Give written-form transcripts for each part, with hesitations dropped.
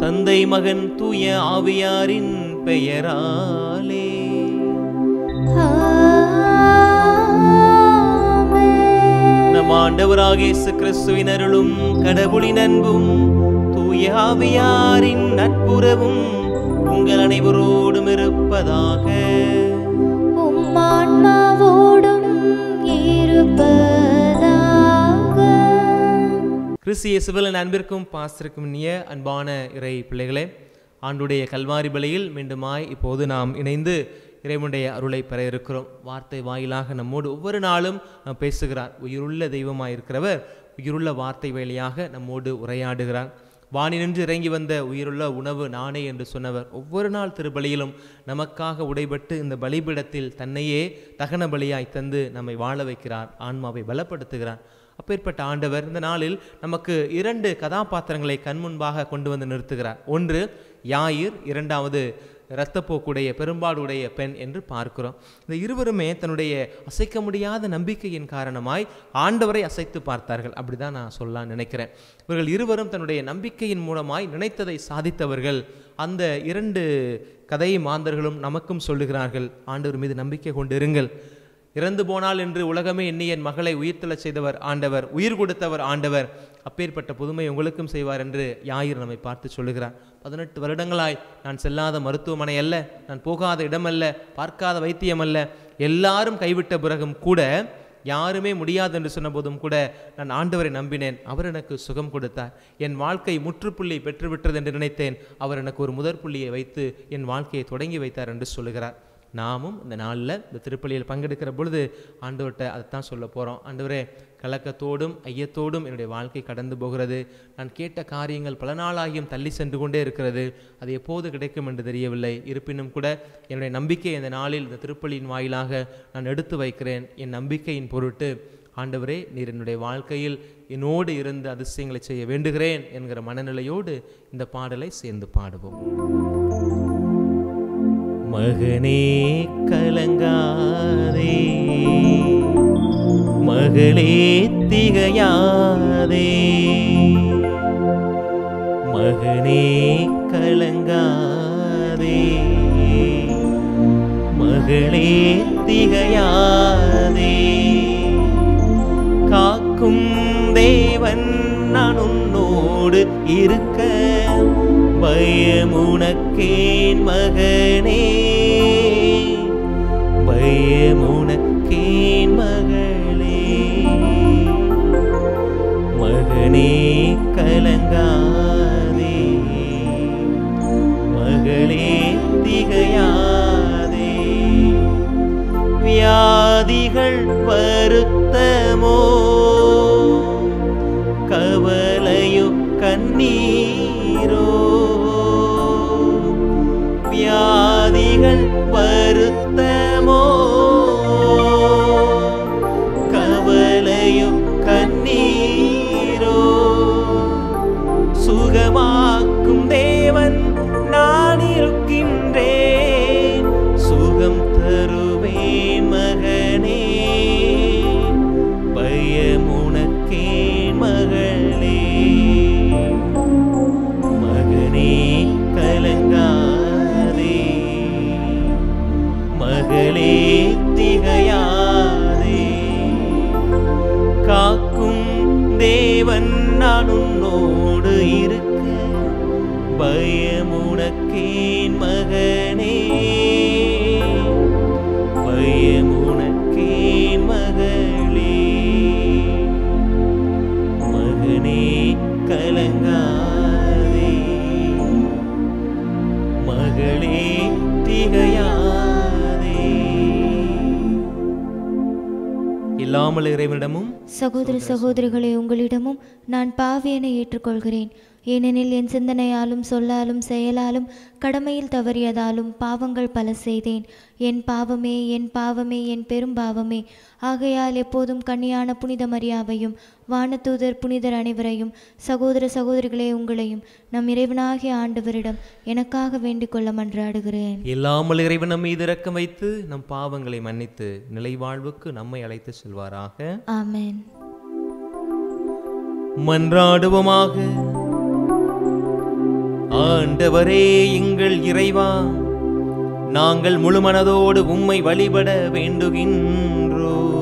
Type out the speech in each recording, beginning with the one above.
தந்தை மகன் தூய ஆவியாரின் பெயராலே. நம் ஆண்டவராகிய இயேசு கிறிஸ்துவின் அருளும் கடவுளின் அன்பும் தூய ஆவியாரின் நட்புறவும் உங்கள் அனைவரோடும் இருப்பதாக. ஆன்மாவோடும் இருப்பதாக. கிறிஸ்து இயேசுவில் அன்பிற்கும் பாஸ்தருக்கும் இனிய அன்பான இறை பிள்ளைகளே, ஆண்டுடைய கல்வாரி பலியில் மீண்டுமாய் இப்போது நாம் இணைந்து இறைவனுடைய அருளை பெற இருக்கிறோம். வார்த்தை வாயிலாக நம்மோடு ஒவ்வொரு நாளும் பேசுகிறார். உயிருள்ள தெய்வமாயிருக்கிறவர் உயிருள்ள வார்த்தை வழியாக நம்மோடு உரையாடுகிறார். வானினின்று இறங்கி வந்த உயிருள்ள உணவு நானே என்று சொன்னவர் ஒவ்வொரு நாள் திருபலியிலும் நமக்காக உடைபட்டு இந்த பலிபீடத்தில் தன்னையே தகன பலியாய் தந்து நம்மை வாழ வைக்கிறார், ஆன்மாவை பலப்படுத்துகிறார். அப்பேற்பட்ட ஆண்டவர் இந்த நாளில் நமக்கு 2 கதாபாத்திரங்களை கண்முன்பாக கொண்டு வந்து நிறுத்துகிறார். ஒன்று யாயிர், இரண்டாவது இரத்தப்போக்குடைய பெரும்பாடுடைய பெண் என்று பார்க்கிறோம். இந்த இருவருமே தன்னுடைய அசைக்க முடியாத நம்பிக்கையின் காரணமாய் ஆண்டவரை அசைத்து பார்த்தார்கள். அப்படிதான் நான் சொல்ல நினைக்கிறேன். இவர்கள் இருவரும் தன்னுடைய நம்பிக்கையின் மூலமாய் நினைத்ததை சாதித்தவர்கள். அந்த 2 கதை மாந்தர்களும் நமக்கும் சொல்லுகிறார்கள், ஆண்டவர் மீது நம்பிக்கை கொண்டு இருங்கள். இறந்து போனால் என்று உலகமே எண்ணி என் மகளை உயிர்த்தெழச் செய்தவர் ஆண்டவர், உயிர் கொடுத்தவர் ஆண்டவர். அப்பேற்பட்ட புதுமை உங்களுக்கும் செய்வார் என்று யாயிர் நம்மை பார்த்து சொல்லுகிறார். 18 வருடங்களாய் நான் செல்லாத மருத்துவமனை அல்ல, நான் போகாத இடமல்ல, பார்க்காத வைத்தியம் அல்ல, எல்லாரும் கைவிட்ட பிறகும் கூட, யாருமே முடியாது என்று சொன்ன போதும் கூட நான் ஆண்டவரை நம்பினேன். அவர் எனக்கு சுகம் கொடுத்தார். என் வாழ்க்கை முற்றுப்புள்ளி பெற்றுவிட்டது என்று நினைத்தேன். அவர் எனக்கு ஒரு முதற்புள்ளியை வைத்து என் வாழ்க்கையை தொடங்கி வைத்தார் என்று சொல்லுகிறார். நாமும் இந்த நாளில் இந்த திருப்பலியில் பங்கெடுக்கிற பொழுது ஆண்டவர்கிட்ட அதைத்தான் சொல்ல போகிறோம். ஆண்டவரே, கலக்கத்தோடும் ஐயத்தோடும் என்னுடைய வாழ்க்கை கடந்து போகிறது. நான் கேட்ட காரியங்கள் பல நாளாகியும் தள்ளி சென்று கொண்டே இருக்கிறது. அது எப்போது கிடைக்கும் என்று தெரியவில்லை. இருப்பினும் கூட என்னுடைய நம்பிக்கை இந்த நாளில் இந்த திருப்பலியின் வாயிலாக நான் எடுத்து வைக்கிறேன். என் நம்பிக்கையின் பொருட்டு ஆண்டவரே, நீர் என்னுடைய வாழ்க்கையில் என்னோடு இருந்து அதிசயங்களை செய்ய வேண்டுகிறேன் என்கிற மனநிலையோடு இந்த பாடலை சேர்ந்து பாடுவோம். மகனே கலங்காதே, மகளே திகையாதே, மகனே கலங்காதே, மகளே திகையாதே. காக்கும் தேவன் நான் உன்னோடு இருக்க, பயமுனக்கேன் மகனே, பயமுனக்கேன் மகளே. மகனே கலங்காதே, மகளே திகையாதே. வியாதிகள் வருத்தமோ கவலையோ கண்ணீரோ, வியாதிகள் வருத்தமோ கவலையோ கண்ணீரோ, சுகமாக்கும் தேவன் நான் இருக்கின்றேன், சுகம் தருவேன் மகனே, பயமுனக்கேன் மகளே. மகனே கலங்காதே, மகளே திகையாதே. காக்கும் தேவன் நான் உன்னோடு இருக்க, பயமுனக்கேன் மகனே, பயமுனக்கேன் மகளே. மகனே கலங்காதே, மகளே திகையாதே. இல்லாமல் இறைவனிடமும் சகோதர சகோதரிகளே, உங்களிடமும் நான் பாவியனை ஏற்றுக்கொள்கிறேன். ஏனெனில் என் சிந்தனையாலும் சொல்லாலும் செயலாலும் கடமையில் தவறியதாலும் பாவங்கள் பல செய்தேன். என் பாவமே, என் பாவமே, என் பெரும் பாவமே. ஆகையால் எப்போதும் கன்னியான புனித மரியாவையும் வானதூதர் புனிதர் அனைவரையும் சகோதர சகோதரிகளே உங்களையும் நம் இறைவனாகிய ஆண்டவரிடம் எனக்காக வேண்டிக் கொள்ள மன்றாடுகிறேன். இல்லாமல் இறைவன் நம் மீது இரக்கம் வைத்து நம் பாவங்களை மன்னித்து நிலை வாழ்வுக்கு நம்மை அழைத்து செல்வாராக. ஆமென். மன்றாடுவோமாக. ஆண்டவரே எங்கள் இறைவா, நாங்கள் முழு மனதோடு உம்மை வழிபட வேண்டுகின்றோம்.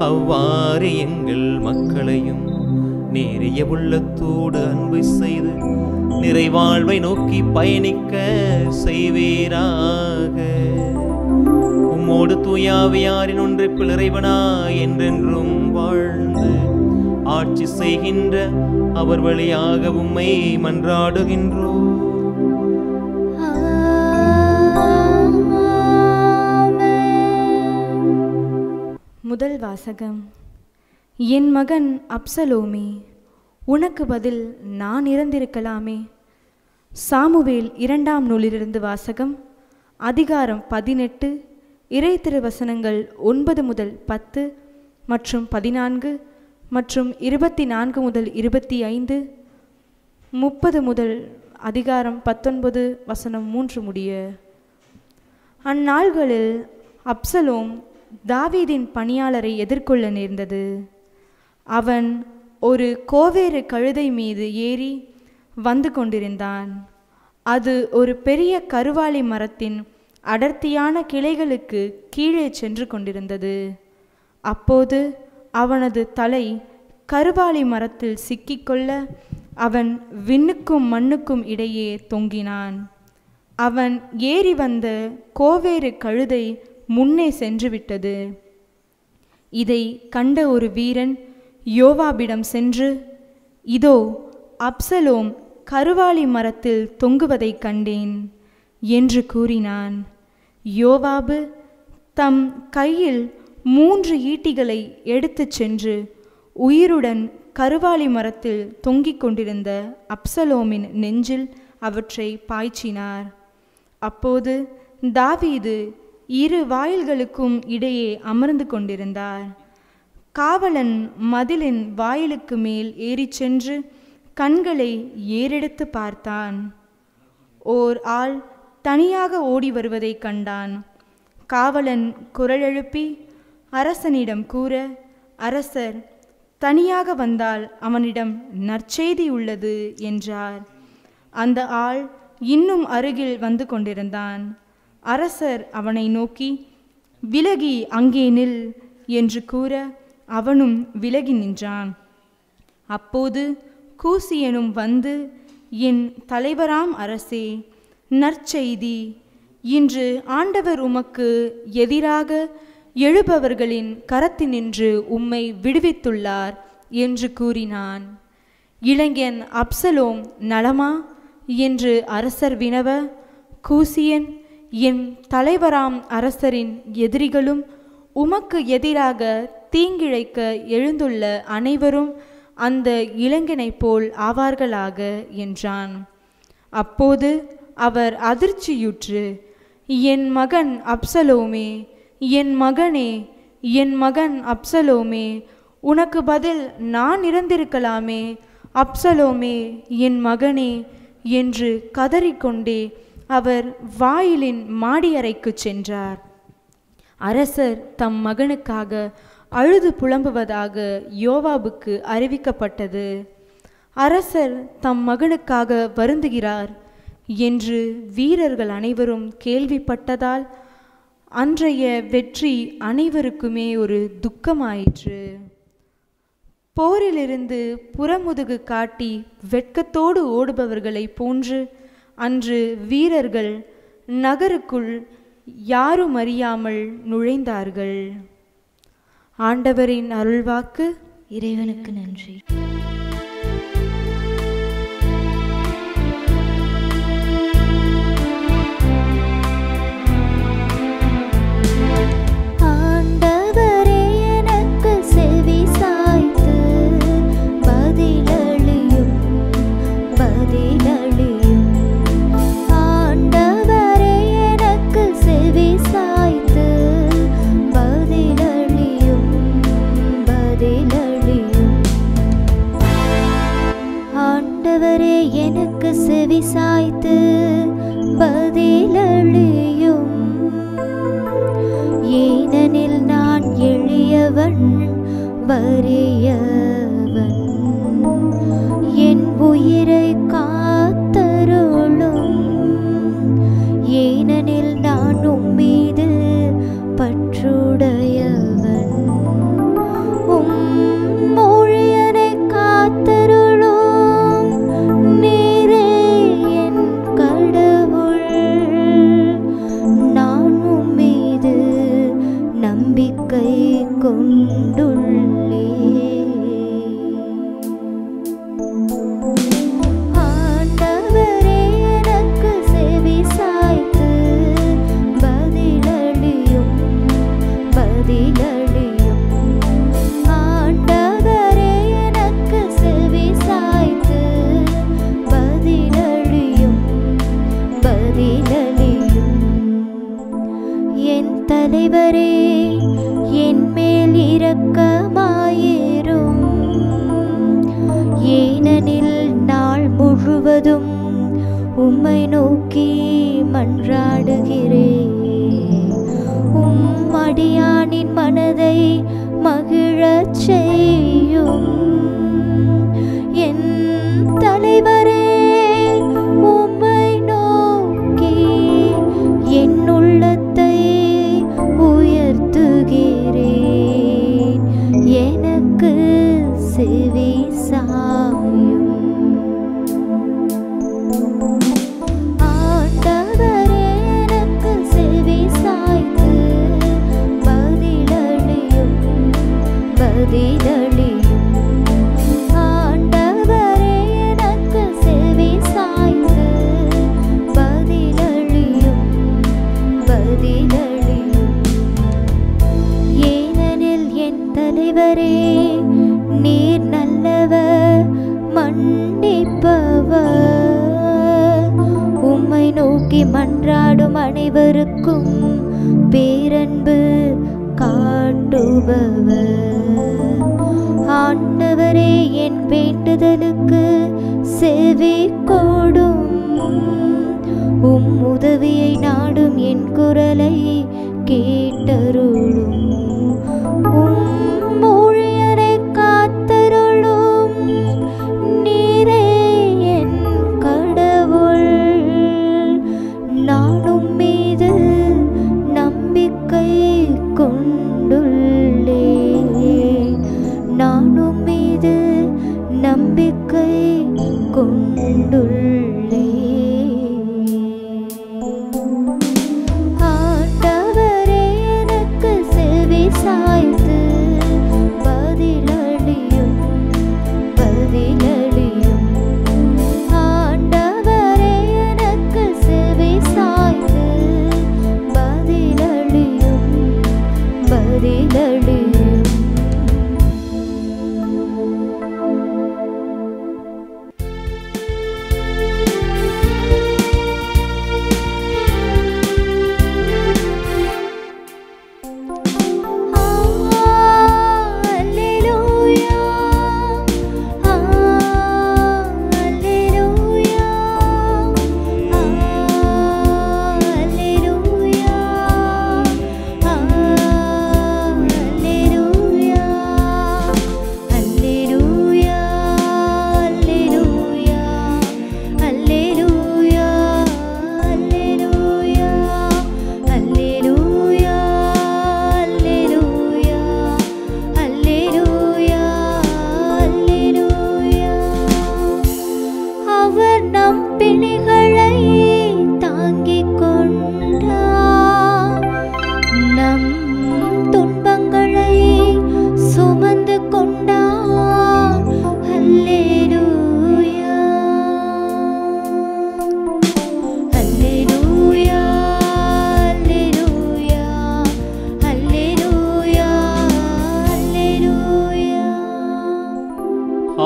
அவ்வாறு எங்கள் மக்களையும் நேரிய உள்ளத்தோடு அன்பு செய்து நிறைவாழ்வை நோக்கி பயணிக்க செய்வீராக. உம்மோடு தூயாவியாரின் ஒன்றிப்பில் இறைவனா என்றென்றும் வாழ்ந்து ஆட்சி செய்கின்ற அவர் வழியாக உம்மை மன்றாடுகின்றோம். முதல் வாசகம். என் மகன் அப்சலோமே, உனக்கு பதில் நான் இறந்திருக்கலாமே. சாமுவேல் 2ஆம் நூலிலிருந்து வாசகம். அதிகாரம் 18, இறை திருவசனங்கள் 9 முதல் 10 மற்றும் 14 மற்றும் 24 முதல் 25, 30 முதல் அதிகாரம் 19 வசனம் 3 முடிய. அந்நாள்களில் அப்சலோம் தாவீதின் பணியாளரை எதிர்கொள்ள நேர்ந்தது. அவன் ஒரு கோவேறு கழுதை மீது ஏறி வந்து கொண்டிருந்தான். அது ஒரு பெரிய கருவாலி மரத்தின் அடர்த்தியான கிளைகளுக்கு கீழே சென்று கொண்டிருந்தது. அப்போது அவனது தலை கருவாலி மரத்தில் சிக்கிக்கொள்ள அவன் விண்ணுக்கும் மண்ணுக்கும் இடையே தொங்கினான். அவன் ஏறி வந்த கோவேறு கழுதை முன்னே சென்று விட்டது. இதை கண்ட ஒரு வீரன் யோவாபிடம் சென்று, இதோ அப்சலோம் கருவாலி மரத்தில் தொங்குவதை கண்டேன் என்று கூறினான். யோவாபு தம் கையில் 3 ஈட்டிகளை எடுத்துச் சென்று உயிருடன் கருவாலி மரத்தில் தொங்கிக் கொண்டிருந்த அப்சலோமின் நெஞ்சில் அவற்றை பாய்ச்சினார். அப்போது தாவீது 2 வாயில்களுக்கும் இடையே அமர்ந்து கொண்டிருந்தார். காவலன் மதிலின் வாயிலுக்கு மேல் ஏறி சென்று கண்களை ஏறெடுத்து பார்த்தான். ஓர் ஆள் தனியாக ஓடி வருவதை கண்டான். காவலன் குரல் எழுப்பி அரசனிடம் கூற, அரசர் தனியாக வந்தால் அவனிடம் நற்செய்தி உள்ளது என்றார். அந்த ஆள் இன்னும் அருகில் வந்து கொண்டிருந்தான். அரசர் அவனை நோக்கி, விலகி அங்கே நில் என்று கூற அவனும் விலகி நின்றான். அப்போது கூசியனும் வந்து, என் தலைவராம் அரசே, நற்செய்தி, இன்று ஆண்டவர் உமக்கு எதிராக எழுபவர்களின் கரத்தினின்று உம்மை விடுவித்துள்ளார் என்று கூறினான். இளைஞன் அப்சலோம் நலமா என்று அரசர் வினவ, கூசியன், என் தலைவராம் அரசரின் எதிரிகளும் உமக்கு எதிராக தீங்கிழைக்க எழுந்துள்ள அனைவரும் அந்த இளைஞனைப் போல் ஆவார்களாக என்றான். அப்போது அவர் அதிர்ச்சியுற்று, என் மகன் அப்சலோமே, என் மகனே, என் மகன் அப்சலோமே, உனக்கு பதில் நான் இறந்திருக்கலாமே. அப்சலோமே, என் மகனே என்று கதறிக்கொண்டே அவர் வாயிலின் மாடியறைக்கு சென்றார். அரசர் தம் மகனுக்காக அழுது புலம்புவதாக யோவாபுக்கு அறிவிக்கப்பட்டது. அரசர் தம் மகனுக்காக வருந்துகிறார் என்று வீரர்கள் அனைவரும் கேள்விப்பட்டதால் அன்றைய வெற்றி அனைவருக்குமே ஒரு துக்கமாயிற்று. போரிலிருந்து புறமுதுகு காட்டி வெட்கத்தோடு ஓடுபவர்களை போன்று அன்று வீரர்கள் நகருக்குள் யாரும் அறியாமல் நுழைந்தார்கள். ஆண்டவரின் அருள்வாக்கு. இறைவனுக்கு நன்றி. ஆண்டவரே எனக்கு செவி சாய்த்து பதிலளியும் பதிலளியும். ஆண்டவரே எனக்கு செவி சாய்த்து பதிலளியும் பதிலளியும். ஆண்டவரே எனக்கு செவி சாய்த்து பதிலளியும். ஏனெனில் நான் எளியவன் வறியவன், என் உயிரை காத்தருளும். முழுவதும் உம்மை நோக்கி மன்றாடுகிறேன். அடியானின் மனதை மகிழச் செய்யும். என் தலைவரே, உம்மை நோக்கி என் உள்ளத்தை உயர்த்துகிறேன். எனக்கு செவி சாயும். ஆண்டவரே எனக்கு செவி சாய்த்து பதிலளியும் பதிலளியும். ஏனெனில் என் தலைவரே, நீர் நல்லவர், மன்னிப்பவர். உம்மை நோக்கி மன்றாடும் அனைவருக்கும் பேரன்பு காட்டுபவர். ஆண்டவரே, என் வேண்டுதலுக்கு செவி கொடும். உம் உதவியை நாடும் என் குரலை கேட்டருளும். உம் ஊழியரை காத்தருளும். நீரே என் கடவுள். நானும் மீது நம்பிக்கை கொண்டுள்ளேன். நானும் மீது நம்பிக்கை கொண்டுள்ளேன். ஆண்டவரே எனக்கு செவி சாய்த்து பதிலளியும் பதிலளியும். ஆண்டவரே எனக்கு செவி சாய்த்து பதிலளியும் பதிலளியும்.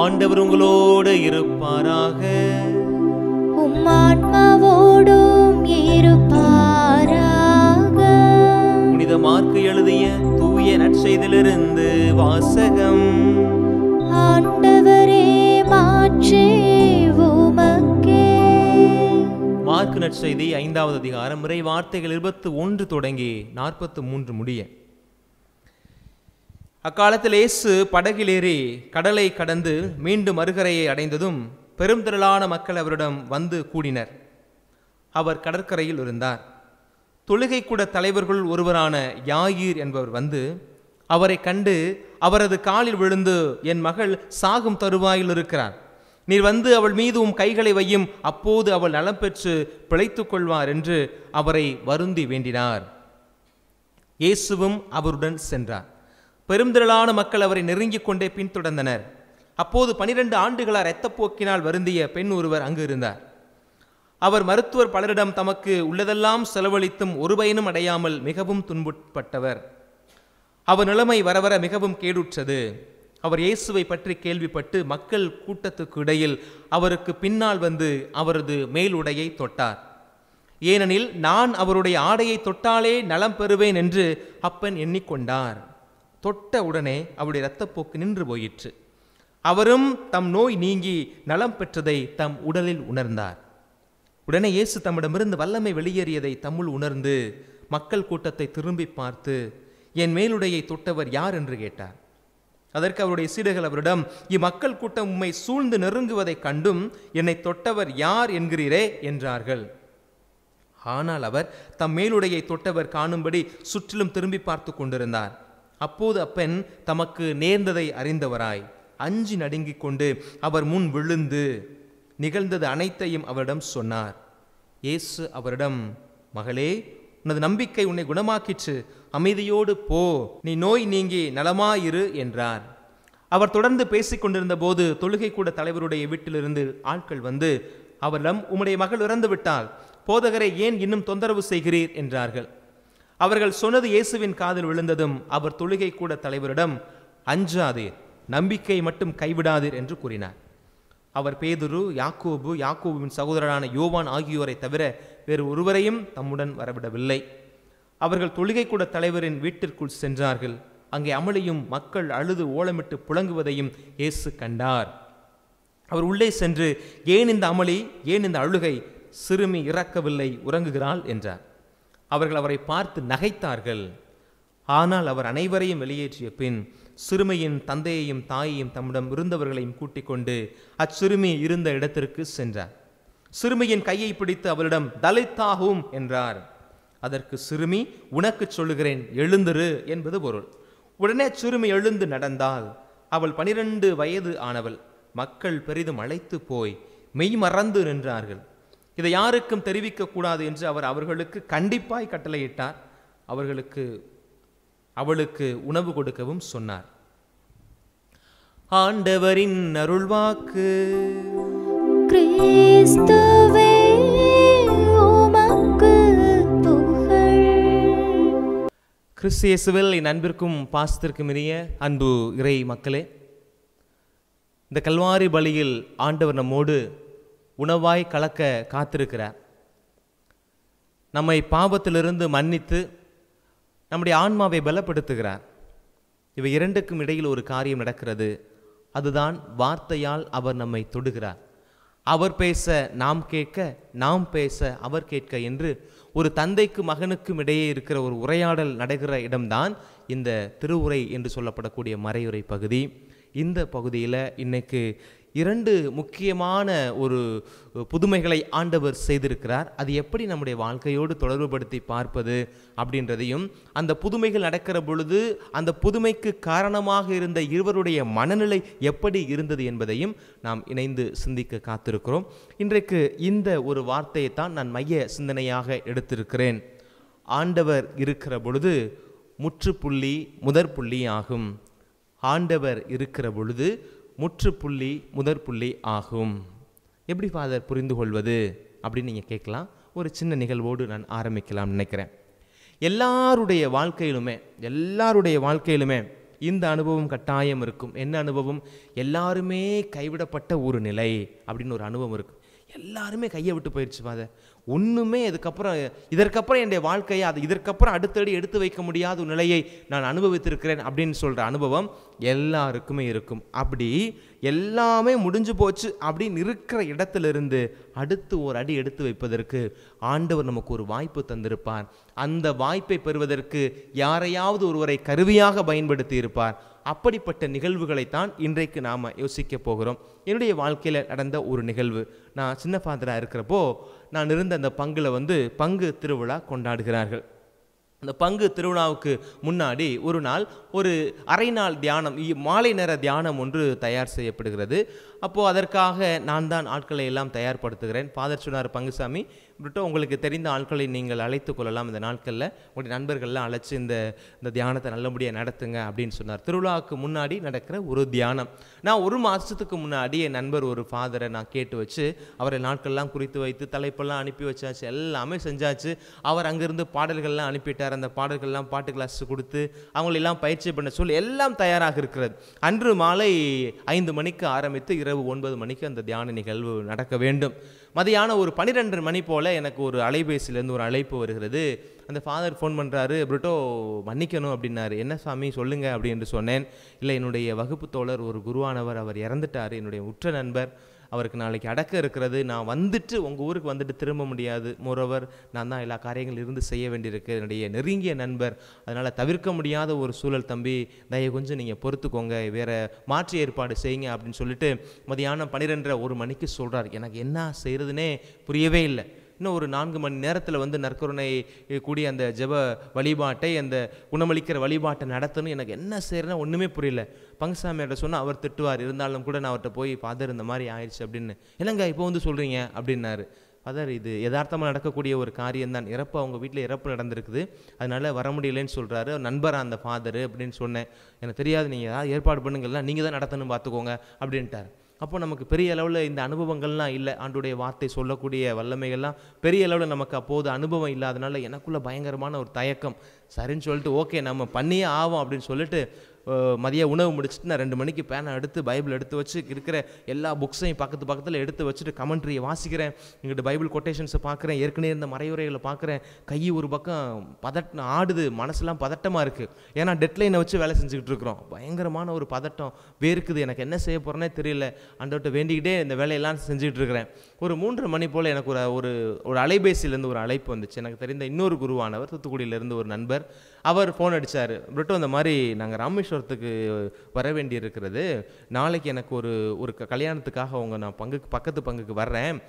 ஆண்டவர் உங்களோடு இருப்பாராக. உம் ஆன்மாவோடும் இருப்பாராக. புனித மார்க்கு எழுதிய தூய நற்செய்தியிலிருந்து வாசகம். ஆண்டவரே, மாட்சி உமக்கே. மார்க்கு நற்செய்தி 5வது அதிகாரம் இறை வார்த்தைகள் 21 தொடங்கி 43 முடிய. அக்காலத்தில் இயேசு படகிலேறி கடலை கடந்து மீண்டும் மறுகரையை அடைந்ததும் பெரும் திரளான மக்கள் அவரிடம் வந்து கூடினர். அவர் கடற்கரையில் இருந்தார். தொழுகை கூட தலைவர்கள் ஒருவரான யாயிர் என்பவர் வந்து அவரை கண்டு அவரது காலில் விழுந்து, என் மகள் சாகும் தருவாயில் இருக்கிறார். நீர் வந்து அவள் மீது உம் கைகளை வையும், அப்போது அவள் நலம் பெற்று பிழைத்துக் கொள்வார் என்று அவரை வருந்தி வேண்டினார். இயேசுவும் அவருடன் சென்றார். பெருந்திரளான மக்கள் அவரை நெருங்கிக் கொண்டே பின்தொடர்ந்தனர். அப்போது 12 ஆண்டுகளால் இரத்தப்போக்கினால் வருந்திய பெண் ஒருவர் அங்கு இருந்தார். அவர் மருத்துவர் பலரிடம் தமக்கு உள்ளதெல்லாம் செலவழித்தும் ஒரு பயனும் அடையாமல் மிகவும் துன்புட்பட்டவர். அவர் நிலைமை வரவர மிகவும் கேடுற்றது. அவர் இயேசுவை பற்றி கேள்விப்பட்டு மக்கள் கூட்டத்துக்கு இடையில் அவருக்கு பின்னால் வந்து அவரது மேலுடையை தொட்டார். ஏனெனில் நான் அவருடைய ஆடையை தொட்டாலே நலம் பெறுவேன் என்று அப்பெண் எண்ணிக்கொண்டார். தொட்ட உடனே அவருடைய இரத்தப்போக்கு நின்று போயிற்று. அவரும் தம் நோய் நீங்கி நலம் பெற்றதை தம் உடலில் உணர்ந்தார். உடனே இயேசு தம்மிடமிருந்து வல்லமை வெளியேறியதை தம்முள் உணர்ந்து மக்கள் கூட்டத்தை திரும்பி பார்த்து, என் மேலுடையை தொட்டவர் யார் என்று கேட்டார். அதற்கு அவருடைய சீடர்கள் அவரிடம், இம்மக்கள் கூட்டம் உம்மை சூழ்ந்து நெருங்குவதைக் கண்டும் என்னை தொட்டவர் யார் என்கிறீரே என்றார்கள். ஆனால் அவர் தம் மேலுடையை தொட்டவர் காணும்படி சுற்றிலும் திரும்பி பார்த்து கொண்டிருந்தார். அப்போது அப்பெண் தமக்கு நேர்ந்ததை அறிந்தவராய் அஞ்சி நடுங்கிக் கொண்டு அவர் முன் விழுந்து நிகழ்ந்தது அனைத்தையும் அவரிடம் சொன்னார். இயேசு அவரிடம், மகளே, உனது நம்பிக்கை உன்னை குணமாக்கிற்று, அமைதியோடு போ, நீ நோய் நீங்கி நலமாயிரு என்றார். அவர் தொடர்ந்து பேசிக் கொண்டிருந்த போது தொழுகை கூட தலைவருடைய வீட்டிலிருந்து ஆட்கள் வந்து அவரிடம், உம்முடைய மகள் இறந்து விட்டால், போதகரை ஏன் இன்னும் தொந்தரவு செய்கிறீர் என்றார்கள். அவர்கள் சொன்னது இயேசுவின் காதில் விழுந்ததும் அவர் தொழுகை கூட தலைவரிடம், அஞ்சாதீர், நம்பிக்கை மட்டும் கைவிடாதீர் என்று கூறினார். அவர் பேதுரு, யாக்கோபுவின் சகோதரரான யோவான் ஆகியோரை தவிர வேறு ஒருவரையும் தம்முடன் வரவிடவில்லை. அவர்கள் தொழுகை கூட தலைவரின் வீட்டிற்குள் சென்றார்கள். அங்கே அமளியும் மக்கள் அழுது ஓலமிட்டு புலங்குவதையும் இயேசு கண்டார். அவர் உள்ளே சென்று, ஏன் இந்த அமளி, ஏன் இந்த அழுகை, சிறுமி இறக்கவில்லை, உறங்குகிறாள் என்றார். அவர்கள் அவரை பார்த்து நகைத்தார்கள். ஆனால் அவர் அனைவரையும் வெளியேற்றிய பின் சிறுமியின் தந்தையையும் தாயையும் தம்மிடம் இருந்தவர்களையும் கூட்டிக் கொண்டு அச்சிறுமி இருந்த இடத்திற்கு சென்றார். சிறுமியின் கையை பிடித்து அவளிடம் தலித்தாகும் என்றார். அதற்கு சிறுமி, உனக்கு சொல்லுகிறேன், எழுந்திரு என்பது பொருள். உடனே சிறுமி எழுந்து நடந்தால். அவள் 12 வயது ஆனவள். மக்கள் பெரிதும் அழைத்து போய் மெய் மறந்து நின்றார்கள். இதை யாருக்கும் தெரிவிக்க கூடாது என்று அவர் அவர்களுக்கு கண்டிப்பாய் கட்டளையிட்டார். அவளுக்கு உணவு கொடுக்கவும் சொன்னார். ஆண்டவரின் அருள்வாக்கு. கிறிஸ்துவே உமக்கு புகழ். கிறிஸ்து இயேசுவில் என் அன்பிற்கும் பாசத்திற்கும் இனிய அன்பு இறை மக்களே, இந்த கல்வாரி பலியில் ஆண்டவர் நம்மோடு உணவாய் கலக்க காத்திருக்கிறார். நம்மை பாவத்திலிருந்து மன்னித்து நம்முடைய ஆன்மாவை பலப்படுத்துகிறார். இவை இரண்டுக்கும் இடையில் ஒரு காரியம் நடக்கிறது. அதுதான் வார்த்தையால் அவர் நம்மை தொடுகிறார். அவர் பேச நாம் கேட்க, நாம் பேச அவர் கேட்க என்று ஒரு தந்தைக்கும் மகனுக்கும் இடையே இருக்கிற ஒரு உரையாடல் நடக்கிற இடம்தான் இந்த திருவுரை என்று சொல்லப்படக்கூடிய மறையுரை பகுதி. இந்த பகுதியில் இன்னைக்கு 2 முக்கியமான ஒரு புதுமைகளை ஆண்டவர் செய்திருக்கிறார். அது எப்படி நம்முடைய வாழ்க்கையோடு தொடர்புபடுத்தி பார்ப்பது அப்படின்றதையும், அந்த புதுமைகள் நடக்கிற பொழுது அந்த புதுமைக்கு காரணமாக இருந்த இருவருடைய மனநிலை எப்படி இருந்தது என்பதையும் நாம் இணைந்து சிந்திக்க காத்திருக்கிறோம். இன்றைக்கு இந்த ஒரு வார்த்தையை தான் நான் மைய சிந்தனையாக எடுத்திருக்கிறேன். ஆண்டவர் இருக்கிற பொழுது முற்றுப்புள்ளி முதற்புள்ளி ஆகும். ஆண்டவர் இருக்கிற பொழுது முற்றுப்புள்ளி முதற்புள்ளி ஆகும். எப்படி ஃபாதர் புரிந்து கொள்வது அப்படின்னு நீங்கள் கேட்கலாம். ஒரு சின்ன நிகழ்வோடு நான் ஆரம்பிக்கலாம்னு நினைக்கிறேன். எல்லாருடைய வாழ்க்கையிலுமே இந்த அனுபவம் கட்டாயம் இருக்கும். என்ன அனுபவம்? எல்லாருமே கைவிடப்பட்ட ஒரு நிலை அப்படின்னு ஒரு அனுபவம் இருக்கும். எல்லாருமே கையை விட்டு போயிடுச்சு ஃபாதர், ஒன்றுமே இதற்கப்புறம் என்னுடைய வாழ்க்கையை இதற்கப்புறம் அடுத்தடி எடுத்து வைக்க முடியாத ஒரு நிலையை நான் அனுபவித்திருக்கிறேன் அப்படின்னு சொல்கிற அனுபவம் எல்லாருக்குமே இருக்கும். அப்படி எல்லாமே முடிஞ்சு போச்சு அப்படின்னு இருக்கிற இடத்திலிருந்து அடுத்து ஒரு அடி எடுத்து வைப்பதற்கு ஆண்டவர் நமக்கு ஒரு வாய்ப்பு தந்திருப்பார். அந்த வாய்ப்பை பெறுவதற்கு யாரையாவது ஒருவரை கருவியாக பயன்படுத்தி இருப்பார். அப்படிப்பட்ட நிகழ்வுகளைத்தான் இன்றைக்கு நாம் யோசிக்க போகிறோம். என்னுடைய வாழ்க்கையில் நடந்த ஒரு நிகழ்வு, நான் சின்ன ஃபாதராக இருக்கிறப்போ நான் இருந்த அந்த பங்கில் பங்கு திருவிழா கொண்டாடுகிறார்கள். அந்த பங்கு திருவிழாவுக்கு முன்னாடி ஒரு நாள் ஒரு அரை நாள் தியானம், மாலை நேர தியானம் ஒன்று தயார் செய்யப்படுகிறது. அப்போது அதற்காக நான் தான் ஆட்களை எல்லாம் தயார்படுத்துகிறேன். ஃபாதர் சொன்னார், பங்குசாமி உங்களுக்கு தெரிந்த ஆட்களை நீங்கள் அழைத்து கொள்ளலாம், இந்த நாட்களில் உங்களுடைய நண்பர்கள்லாம் அழைச்சி இந்த தியானத்தை நல்லபடியாக நடத்துங்க அப்படின்னு சொன்னார். திருவிழாவுக்கு முன்னாடி நடக்கிற ஒரு தியானம். நான் 1 மாதத்துக்கு முன்னாடி என் நண்பர் ஒரு ஃபாதரை நான் கேட்டு வச்சு அவரை நாட்கள்லாம் குறித்து வைத்து தலைப்பெல்லாம் அனுப்பி வச்சாச்சு, எல்லாமே செஞ்சாச்சு. அவர் அங்கேருந்து பாடல்கள்லாம் அனுப்பிட்டார். கொடுத்தார். அந்த பாடல்கள்லாம் பாட்டு கிளாஸ் கொடுத்து அவங்களெல்லாம் பயிற்சி பண்ண சொல்லி எல்லாம் தயாராக இருக்கிறது. அன்று மாலை 5 மணிக்கு ஆரம்பித்து இரவு 9 மணிக்கு அந்த தியான நிகழ்வு நடக்க வேண்டும். மதியானம் ஒரு 12 மணி போல் எனக்கு ஒரு அலைபேசியிலேருந்து ஒரு அழைப்பு வருகிறது. அந்த ஃபாதர் ஃபோன் பண்ணுறாரு, பிரிட்டோ மன்னிக்கணும் அப்படின்னாரு. என்ன சாமி சொல்லுங்க அப்படின்னு சொன்னேன். இல்லை, என்னுடைய வகுப்பு தோழர் ஒரு குருவானவர், அவர் இறந்துட்டார், என்னுடைய உற்ற நண்பர், அவருக்கு நாளைக்கு அடக்கம் இருக்கிறது, நான் வந்துட்டு உங்கள் ஊருக்கு வந்துட்டு திரும்ப முடியாது, மோரோவர் நான் தான் எல்லா காரியங்களும் இருந்து செய்ய வேண்டியிருக்கு, என்னுடைய நெருங்கிய நண்பர், அதனால் தவிர்க்க முடியாத ஒரு சூழல் தம்பி, தயவு கொஞ்சம் நீங்கள் பொறுத்துக்கோங்க, வேறு மாற்று ஏற்பாடு செய்யுங்க அப்படின்னு சொல்லிட்டு மதியானம் 12:30 மணிக்கு சொல்கிறார். எனக்கு என்ன செய்கிறதுனே புரியவே இல்லை. இன்னும் ஒரு 4 மணி நேரத்தில் வந்து நற்கருணை கூடிய அந்த ஜெப வழிபாட்டை, அந்த குணமளிக்கிற வழிபாட்டை நடத்தணும். எனக்கு என்ன செய்கிறேன்னா ஒன்றுமே புரியல. பங்குசாமியார்ட்ட சொன்னால் அவர் திட்டுவார். இருந்தாலும் கூட நான் அவர்கிட்ட போய், ஃபாதர் இந்த மாதிரி ஆயிடுச்சு அப்படின்னு. என்னங்க இப்போ வந்து சொல்கிறீங்க அப்படின்னாரு. ஃபாதர், இது யதார்த்தமாக நடக்கக்கூடிய ஒரு காரியம்தான், இறப்பு அவங்க வீட்டில் இறப்பு நடந்திருக்குது, அதனால் வர முடியலன்னு சொல்கிறாரு, நண்பராக அந்த ஃபாதரு அப்படின்னு சொன்னேன். எனக்கு தெரியாது, நீங்கள் ஏதாவது ஏற்பாடு பண்ணுங்கள்லாம், நீங்கள் தான் நடத்தணும் பார்த்துக்கோங்க அப்படின்ட்டார். அப்போ நமக்கு பெரிய அளவில் இந்த அனுபவங்கள்லாம் இல்லை. ஆண்டுடைய வார்த்தை சொல்லக்கூடிய வல்லமைகள்லாம் பெரிய அளவில் நமக்கு அப்போது அனுபவம் இல்லாதனால எனக்குள்ளே பயங்கரமான ஒரு தயக்கம். சரின்னு சொல்லிட்டு ஓகே நம்ம பண்ணியே ஆகும் அப்படின்னு சொல்லிட்டு மதிய உணவு முடிச்சுட்டு நான் 2 மணிக்கு பேனை எடுத்து பைபிள் எடுத்து வச்சு இருக்கிற எல்லா புக்ஸையும் பக்கத்தில் எடுத்து வச்சுட்டு கமெண்ட்ரியை வாசிக்கிறேன். எங்கிட்ட பைபிள் கொட்டேஷன்ஸை பார்க்குறேன், ஏற்கனவே இருந்த மறைவுரைகளை பார்க்குறேன். கை ஒரு பக்கம் ஆடுது, மனசெல்லாம் பதட்டமாக இருக்குது. ஏன்னா டெட்லைனை வச்சு வேலை செஞ்சுக்கிட்டு இருக்கிறோம். பயங்கரமான ஒரு பதட்டம் வேர்க்குது. எனக்கு என்ன செய்ய போகிறேன்னே தெரியல. ஆண்டவர்கிட்ட வேண்டிக்கிட்டே இந்த வேலையெல்லாம் செஞ்சுக்கிட்டு இருக்கிறேன். ஒரு 3:30 மணி போல் எனக்கு ஒரு அலைபேசியிலேருந்து ஒரு அழைப்பு வந்துச்சு. எனக்கு தெரிந்த இன்னொரு குருவானவர், தூத்துக்குடியிலேருந்து ஒரு நண்பர், அவர் ஃபோன் அடித்தார். பிரிட்டோ, இந்த மாதிரி நாங்கள் ராமேஸ்வரத்துக்கு வர வேண்டி இருக்கிறது, நாளைக்கு எனக்கு ஒரு கல்யாணத்துக்காக நான் பக்கத்து பங்குக்கு வர்றேன்,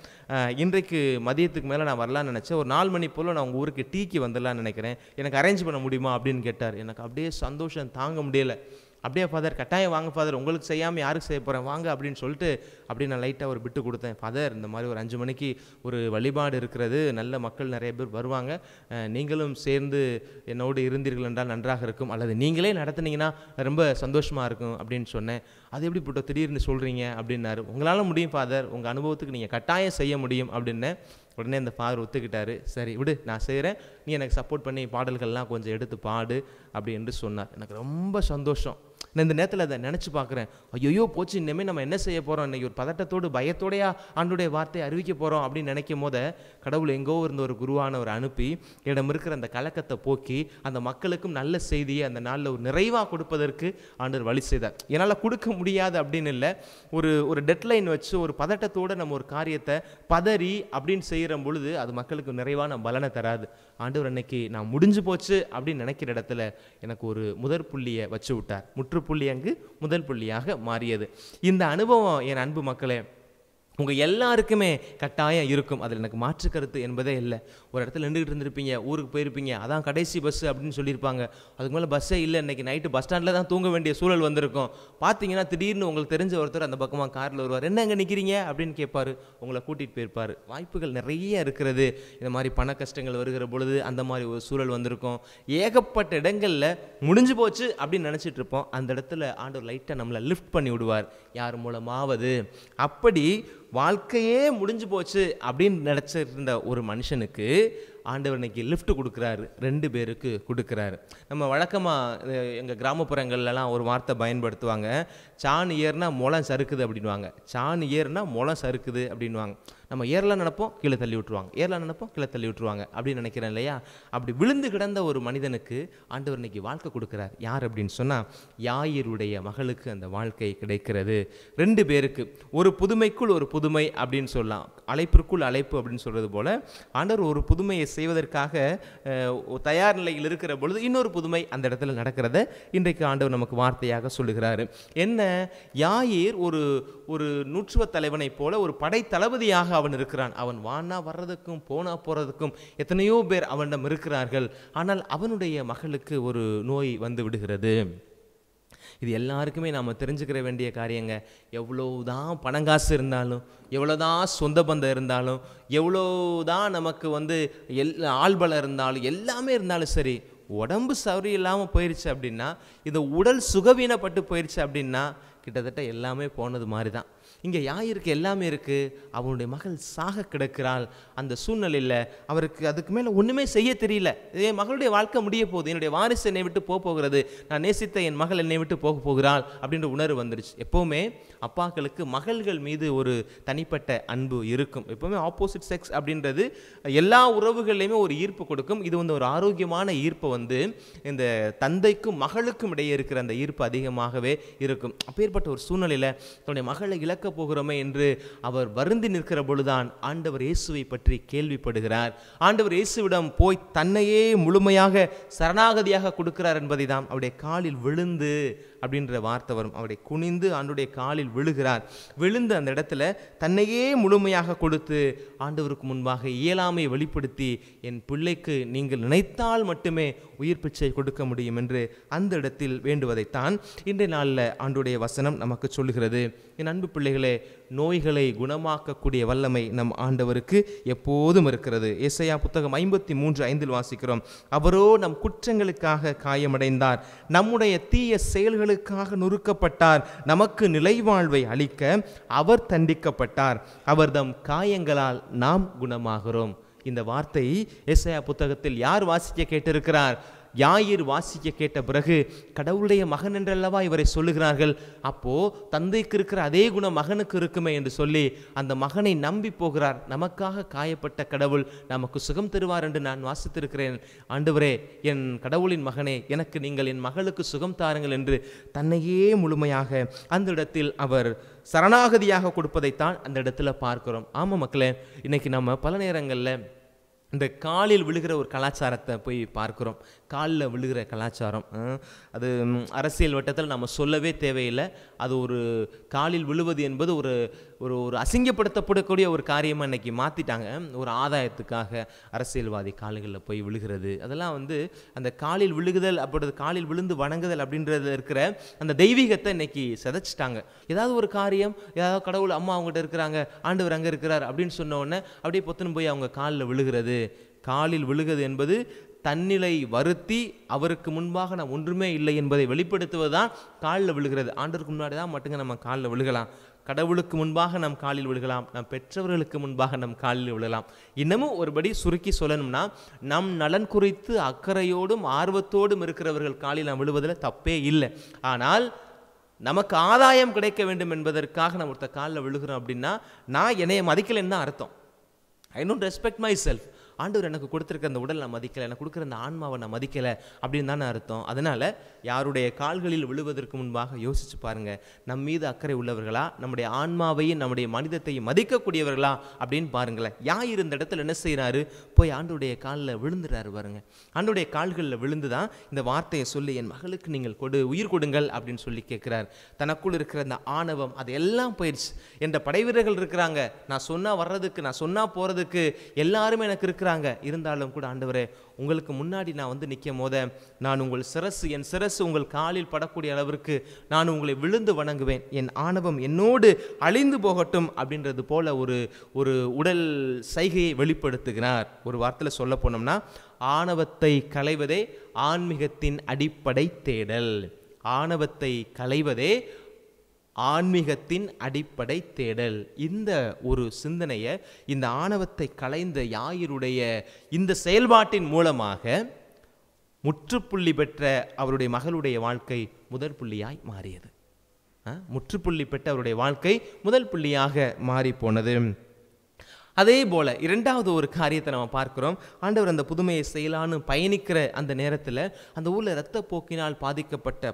இன்றைக்கு மதியத்துக்கு மேலே நான் வரலான்னு நினச்சேன், ஒரு 4 மணி போல் நான் உங்கள் ஊருக்கு டீக்கு வந்துடலான்னு நினைக்கிறேன், எனக்கு அரேஞ்ச் பண்ண முடியுமா அப்படின்னு கேட்டார். எனக்கு அப்படியே சந்தோஷம் தாங்க முடியலை. அப்படியே ஃபாதர், கட்டாயம் வாங்க ஃபாதர், உங்களுக்கு செய்யாமல் யாருக்கு செய்ய போகிறேன், வாங்க அப்படின்னு சொல்லிட்டு அப்படியே நான் லைட்டாக ஒரு பிட்டு கொடுத்தேன். ஃபாதர், இந்த மாதிரி ஒரு 5 மணிக்கு ஒரு வழிபாடு இருக்கிறது, நல்ல மக்கள் நிறைய பேர் வருவாங்க, நீங்களும் சேர்ந்து என்னோடு இருந்தீர்கள் என்றால் நன்றாக இருக்கும், அல்லது நீங்களே நடத்துனீங்கன்னா ரொம்ப சந்தோஷமாக இருக்கும் அப்படின்னு சொன்னேன். அது எப்படி பிட்டோ திடீர்னு சொல்கிறீங்க அப்படின்னாரு. உங்களால் முடியும் ஃபாதர், உங்கள் அனுபவத்துக்கு நீங்கள் கட்டாயம் செய்ய முடியும் அப்படின்னேன். உடனே அந்த ஃபாதர் ஒத்துக்கிட்டாரு. சரி விடு, நான் செய்கிறேன், நீ எனக்கு சப்போர்ட் பண்ணி பாடல்கள்லாம் கொஞ்சம் எடுத்து பாடு அப்படி என்று சொன்னார். எனக்கு ரொம்ப சந்தோஷம். நான் இந்த நேரத்தில் அதை நினச்சி பார்க்குறேன். ஐயோ போச்சு, இனிமேல் நம்ம என்ன செய்ய போகிறோம், இன்றைக்கி ஒரு பதட்டத்தோடு பயத்தோடையா ஆண்டுடைய வார்த்தையை அறிவிக்க போகிறோம் அப்படின்னு நினைக்கும் போது கடவுள் எங்கோ இருந்த ஒரு குருவானவர் அனுப்பி இடம் இருக்கிற அந்த கலக்கத்தை போக்கி அந்த மக்களுக்கும் நல்ல செய்தியை அந்த நாளில் ஒரு நிறைவாக கொடுப்பதற்கு ஆண்டவர் வழி செய்தார். என்னால் கொடுக்க முடியாது அப்படின்னு இல்லை, ஒரு டெட்லைன் வச்சு ஒரு பதட்டத்தோடு நம்ம ஒரு காரியத்தை பதறி அப்படின்னு செய்கிற பொழுது அது மக்களுக்கு நிறைவான பலனை தராது. ஆண்டவர் அன்னைக்கு நான் முடிஞ்சு போச்சு அப்படின்னு நினைக்கிற இடத்துல எனக்கு ஒரு முதற் புள்ளியை வச்சு விட்டார். முற்றுப்புள்ளி அங்கு முதல் புள்ளியாக மாறியது. இந்த அனுபவம் என் அன்பு மக்களே உங்கள் எல்லாருக்குமே கட்டாயம் இருக்கும். அதில் எனக்கு மாற்று கருத்து என்பதே இல்லை. ஒரு இடத்துல நின்றுக்கிட்டு இருந்திருப்பீங்க, ஊருக்கு போயிருப்பீங்க, அதான் கடைசி பஸ்ஸு அப்படின்னு சொல்லியிருப்பாங்க. அதுக்கு மேலே பஸ்ஸே இல்லை, இன்றைக்கி நைட்டு பஸ் ஸ்டாண்டில் தான் தூங்க வேண்டிய சூழல் வந்திருக்கும். பார்த்தீங்கன்னா திடீர்னு உங்களுக்கு தெரிஞ்ச ஒருத்தர் அந்த பக்கமாக காரில் வருவார். என்ன அங்கே நிற்கிறீங்க அப்படின்னு கேட்பார், உங்களை கூட்டிகிட்டு போயிருப்பார். வாய்ப்புகள் நிறைய இருக்கிறது. இந்த மாதிரி பண கஷ்டங்கள் வருகிற பொழுது அந்த மாதிரி ஒரு சூழல் வந்திருக்கும். ஏகப்பட்ட இடங்களில் முடிஞ்சு போச்சு அப்படின்னு நினச்சிட்டு இருப்போம். அந்த இடத்துல ஆண்டவர் லைட்டாக நம்மளை லிஃப்ட் பண்ணி விடுவார், யார் மூலமாவது. அப்படி வாழ்க்கையே முடிஞ்சு போச்சு அப்படின்னு நினச்சிருந்த ஒரு மனுஷனுக்கு ஆண்டவர் இன்னைக்கு லிஃப்ட் கொடுக்குறாரு, 2 பேருக்கு கொடுக்குறாரு. நம்ம வழக்கமாக எங்கள் கிராமப்புறங்கள்லாம் ஒரு வார்த்தை பயன்படுத்துவாங்க, சாண் ஏறுனா முளம் சறுக்குது அப்படின்வாங்க. சாண் ஏறுனா முளம் சறுக்குது அப்படின்வாங்க. நம்ம ஏறலாம் நினைப்போம், கீழே தள்ளி விட்டுருவாங்க, ஏறலாம் நினைப்போம், கீழே தள்ளி விட்டுருவாங்க அப்படின்னு நினைக்கிறேன் இல்லையா? அப்படி விழுந்து கிடந்த ஒரு மனிதனுக்கு ஆண்டவர் இன்னைக்கு வாழ்க்கை கொடுக்குறார். யார் அப்படின்னு சொன்னால் யாயிருடைய மகளுக்கு அந்த வாழ்க்கை கிடைக்கிறது. 2 பேருக்கு ஒரு புதுமைக்குள் ஒரு புதுமை அப்படின்னு சொல்லலாம், அழைப்பிற்குள் அழைப்பு அப்படின்னு சொல்கிறது போல ஆண்டவர் ஒரு புதுமையை செய்வதற்காக தயார் நிலையில் இருக்கிற பொழுது இன்னொரு புதுமை அந்த இடத்துல நடக்கிறத இன்றைக்கு ஆண்டவர் நமக்கு வார்த்தையாக சொல்லுகிறாரு. என்ன, யாயிர் ஒரு நூற்றுவ தலைவனை போல ஒரு படை தளபதியாக அவன் இருக்கிறான். அவன் வானா வர்றதுக்கும் போனா போறதுக்கும் எத்தனையோ பேர் அவனிடம் இருக்கிறார்கள். ஆனால் அவனுடைய மகளுக்கு ஒரு நோய் வந்து விடுகிறது. இது எல்லாருக்குமே நாம் தெரிஞ்சுக்கிற வேண்டிய காரியங்க. எவ்வளோதான் பணங்காசு இருந்தாலும், எவ்வளோதான் சொந்த பந்தம் இருந்தாலும், எவ்வளோதான் நமக்கு ஆள்பலம் இருந்தாலும், எல்லாமே இருந்தாலும் சரி, உடம்பு சரியில்லாமல் போயிடுச்சு அப்படின்னா, இந்த உடல் சுகவீனப்பட்டு போயிடுச்சு அப்படின்னா கிட்டத்தட்ட எல்லாமே போனது மாதிரி தான். இங்கே யாயிருக்கு எல்லாமே இருக்குது, அவனுடைய மகள் சாக கிடக்கிறாள். அந்த சூழ்நிலையில் அவருக்கு அதுக்கு மேலே ஒன்றுமே செய்ய தெரியல. என் மகளுடைய வாழ்க்கை முடிய போகுது, என்னுடைய வாரிசு என்னை விட்டு போகிறது, நான் நேசித்த என் மகள் என்னை விட்டு போகிறாள் அப்படின்ற உணர்வு வந்துடுச்சு. எப்போவுமே அப்பாக்களுக்கு மகள்கள் மீது ஒரு தனிப்பட்ட அன்பு இருக்கும். எப்போவுமே ஆப்போசிட் செக்ஸ் அப்படின்றது எல்லா உறவுகள்லையுமே ஒரு ஈர்ப்பு கொடுக்கும். இது ஒரு ஆரோக்கியமான ஈர்ப்பு இந்த தந்தைக்கும் மகளுக்கும் இடையே இருக்கிற அந்த ஈர்ப்பு அதிகமாகவே இருக்கும். அப்பேற்பட்ட ஒரு சூழ்நிலையில் தன்னுடைய மகளை இழக்க போகிறோமே என்று அவர் வருந்தி நிற்கிற பொழுதுதான் ஆண்டவர் இயேசுவை பற்றி கேள்விப்படுகிறார். ஆண்டவர் இயேசுவிடம் போய் தன்னையே முழுமையாக சரணாகதியாக கொடுக்கிறார் என்பதை தான் அவருடைய காலில் விழுந்து அப்படின்ற வார்த்தை வரும். அவருடைய குனிந்து ஆண்டுடைய காலில் விழுகிறார். விழுந்து அந்த இடத்துல தன்னையே முழுமையாக கொடுத்து ஆண்டவருக்கு முன்பாக இயலாமை வெளிப்படுத்தி, என் பிள்ளைக்கு நீங்கள் நினைத்தால் மட்டுமே உயிர் பிச்சை கொடுக்க முடியும் என்று அந்த இடத்தில் வேண்டுவதைத்தான் இன்றைய நாளில் ஆண்டுடைய வசனம் நமக்கு சொல்லுகிறது. என் அன்பு பிள்ளைகளே, நோய்களை குணமாக்கக்கூடிய வல்லமை நம் ஆண்டவருக்கு எப்போதும் இருக்கிறது. ஏசாயா புத்தகம் 53:5 வாசிக்கிறோம், அவரோ நம் குற்றங்களுக்காக காயமடைந்தார், நம்முடைய தீய செயல்களுக்காக நொறுக்கப்பட்டார், நமக்கு நிலைவாழ்வை அளிக்க அவர் தண்டிக்கப்பட்டார், அவர் தம் காயங்களால் நாம் குணமாகிறோம். இந்த வார்த்தை ஏசாயா புத்தகத்தில் யார் வாசிக்க கேட்டிருக்கிறார்? யாயிர் வாசிக்க கேட்ட பிறகு கடவுளுடைய மகன் என்றல்லவா இவரை சொல்லுகிறார்கள். அப்போ தந்தைக்கு இருக்கிற அதே குணம் மகனுக்கு இருக்குமே என்று சொல்லி அந்த மகனை நம்பி போகிறார். நமக்காக காயப்பட்ட கடவுள் நமக்கு சுகம் தருவார் என்று நான் வாசித்திருக்கிறேன். ஆண்டவரே, என் கடவுளின் மகனே, எனக்கு நீங்கள் என் மகளுக்கு சுகம் தாருங்கள் என்று தன்னையே முழுமையாக அந்த இடத்தில் அவர் சரணாகதியாக கொடுப்பதைத்தான் அந்த இடத்துல பார்க்கிறோம். ஆமாம் மக்களே, இன்னைக்கு நம்ம பல நேரங்களில் இந்த காலில் விழுகிற ஒரு கலாச்சாரத்தை போய் பார்க்குறோம். காலில் விழுகிற கலாச்சாரம் அது அரசியல் வட்டத்தில் நம்ம சொல்லவே தேவையில்லை. அது ஒரு காலில் விழுவது என்பது ஒரு ஒரு ஒரு அசிங்கப்படுத்தப்படக்கூடிய ஒரு காரியமாக இன்றைக்கி மாற்றிட்டாங்க. ஒரு ஆதாயத்துக்காக அரசியல்வாதி கால்களில் போய் விழுகிறது, அதெல்லாம் அந்த காலில் விழுகுதல் அப்படின்றது, காலில் விழுந்து வணங்குதல் அப்படின்றது இருக்கிற அந்த தெய்வீகத்தை இன்றைக்கி சிதைச்சிட்டாங்க. ஏதாவது ஒரு காரியம், ஏதாவது கடவுள் அம்மா அவங்ககிட்ட இருக்கிறாங்க, ஆண்டவர் அங்கே இருக்கிறார் அப்படின்னு சொன்ன உடனே அப்படியே பொத்துன்னு போய் அவங்க காலில் விழுகிறது. காலில் விழுகிறது என்பது தன்னிலை வருத்தி அவருக்கு முன்பாக நான் ஒன்றுமே இல்லை என்பதை வெளிப்படுத்துவதுதான் காலில் விழுகிறது. ஆண்டவருக்கு முன்னாடி தான் மட்டுங்க நம்ம காலில் விழுகலாம். கடவுளுக்கு முன்பாக நம் காலில் விழுகலாம், நம் பெற்றவர்களுக்கு முன்பாக நம் காலில் விழலாம். இன்னமும் ஒருபடி சுருக்கி சொல்லணும்னா, நம் நலன் குறித்து அக்கறையோடும் ஆர்வத்தோடும் இருக்கிறவர்கள் காலில் நாம் விழுவதில் தப்பே இல்லை. ஆனால் நமக்கு ஆதாயம் கிடைக்க வேண்டும் என்பதற்காக நம்ம ஒருத்தர் காலில் விழுகிறோம் அப்படின்னா, நான் என்னைய மதிக்கலைன்னு தான் அர்த்தம். I don't respect my self. ஆண்டவர் எனக்கு கொடுத்துருக்க அந்த உடல் நான் மதிக்கலை, எனக்கு கொடுக்குற அந்த ஆன்மாவை நான் மதிக்கலை அப்படின்னு தானே அர்த்தம். அதனால் யாருடைய கால்களில் விழுவதற்கு முன்பாக யோசித்து பாருங்கள், நம் மீது அக்கறை உள்ளவர்களா, நம்முடைய ஆன்மாவையும் நம்முடைய மனிதத்தையும் மதிக்கக்கூடியவர்களா அப்படின்னு பாருங்களேன். யார் இந்த இடத்துல என்ன செய்கிறாரு? போய் ஆண்டவருடைய காலில் விழுந்துறாரு பாருங்க. ஆண்டவருடைய கால்களில் விழுந்து தான் இந்த வார்த்தையை சொல்லி, என் மகளுக்கு நீங்கள் உயிர் கொடுங்கள் அப்படின்னு சொல்லி கேட்குறார். தனக்குள் இருக்கிற அந்த ஆணவம் அது எல்லாம் போயிடுச்சு. என்ற படைவீரர்கள் இருக்கிறாங்க, நான் சொன்னால் வர்றதுக்கு, நான் சொன்னால் போகிறதுக்கு எல்லாருமே எனக்கு இருக்கிறாங்க. இருந்தாலும் கூட ஆண்டவரே, உங்களுக்கு முன்னாடி நான் நிற்கும் போத நான் உங்கள் சிரசு, என் சிரசு உங்கள் காலில் படக்கூடிய அளவிற்கு நான் உங்களை விழுந்து வணங்குவேன், என் ஆணவம் என்னோடு அழிந்து போகட்டும் அப்படின்றது போல ஒரு உடல் சைகையை வெளிப்படுத்துகிறார். ஒரு வார்த்தையில் சொல்ல போனோம்னா, ஆணவத்தை களைவதே ஆன்மீகத்தின் அடிப்படை தேடல். ஆணவத்தை களைவதே ஆன்மீகத்தின் அடிப்படை தேடல். இந்த ஒரு சிந்தனையை, இந்த ஆணவத்தை களைந்த யாயிருடைய இந்த செயல்பாட்டின் மூலமாக முற்றுப்புள்ளி பெற்ற அவருடைய மகளுடைய வாழ்க்கை முதல் புள்ளியாய் மாறியது. முற்றுப்புள்ளி பெற்ற அவருடைய வாழ்க்கை முதல் புள்ளியாக மாறி போனது. அதே போல் இரண்டாவது ஒரு காரியத்தை நம்ம பார்க்கிறோம். ஆண்டவர் அந்த புதுமையை செய்யலான்னு பயணிக்கிற அந்த நேரத்தில் அந்த ஊரில் இரத்தப்போக்கினால் பாதிக்கப்பட்ட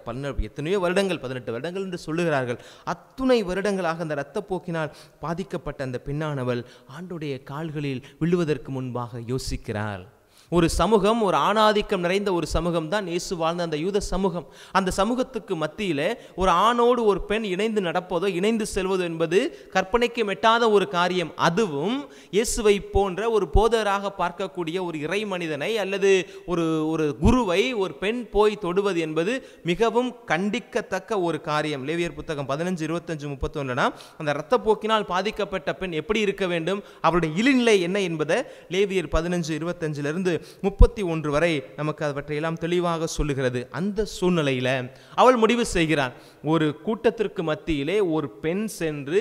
எத்தனையோ வருடங்கள், 18 வருடங்கள் என்று சொல்லுகிறார்கள், அத்துணை வருடங்களாக அந்த இரத்தப்போக்கினால் பாதிக்கப்பட்ட அந்த பெண்ணானவள் ஆண்டவருடைய கால்களில் விழுவதற்கு முன்பாக யோசிக்கிறாள். ஒரு சமூகம், ஒரு ஆணாதிக்கம் நிறைந்த ஒரு சமூகம் தான் இயேசு வாழ்ந்த அந்த யூத சமூகம். அந்த சமூகத்துக்கு மத்தியில் ஒரு ஆணோடு ஒரு பெண் இணைந்து நடப்பதோ இணைந்து செல்வதோ என்பது கற்பனைக்கு மெட்டாத ஒரு காரியம். அதுவும் இயேசுவை போன்ற ஒரு போதராக பார்க்கக்கூடிய ஒரு இறை மனிதனை அல்லது ஒரு குருவை ஒரு பெண் போய் தொடுவது என்பது மிகவும் கண்டிக்கத்தக்க ஒரு காரியம். லேவியர் புத்தகம் 15:25-31 அந்த இரத்தப்போக்கினால் பாதிக்கப்பட்ட பெண் எப்படி இருக்க வேண்டும், அவருடைய இழிநிலை என்ன என்பதை லேவியர் 15:25 31 வரை நமக்கு அவற்றையெல்லாம் தெளிவாக சொல்லுகிறது. அந்த சூழ்நிலையில் அவள் முடிவு செய்கிறாள், ஒரு கூட்டத்திற்கு மத்தியிலே ஒரு பெண் சென்று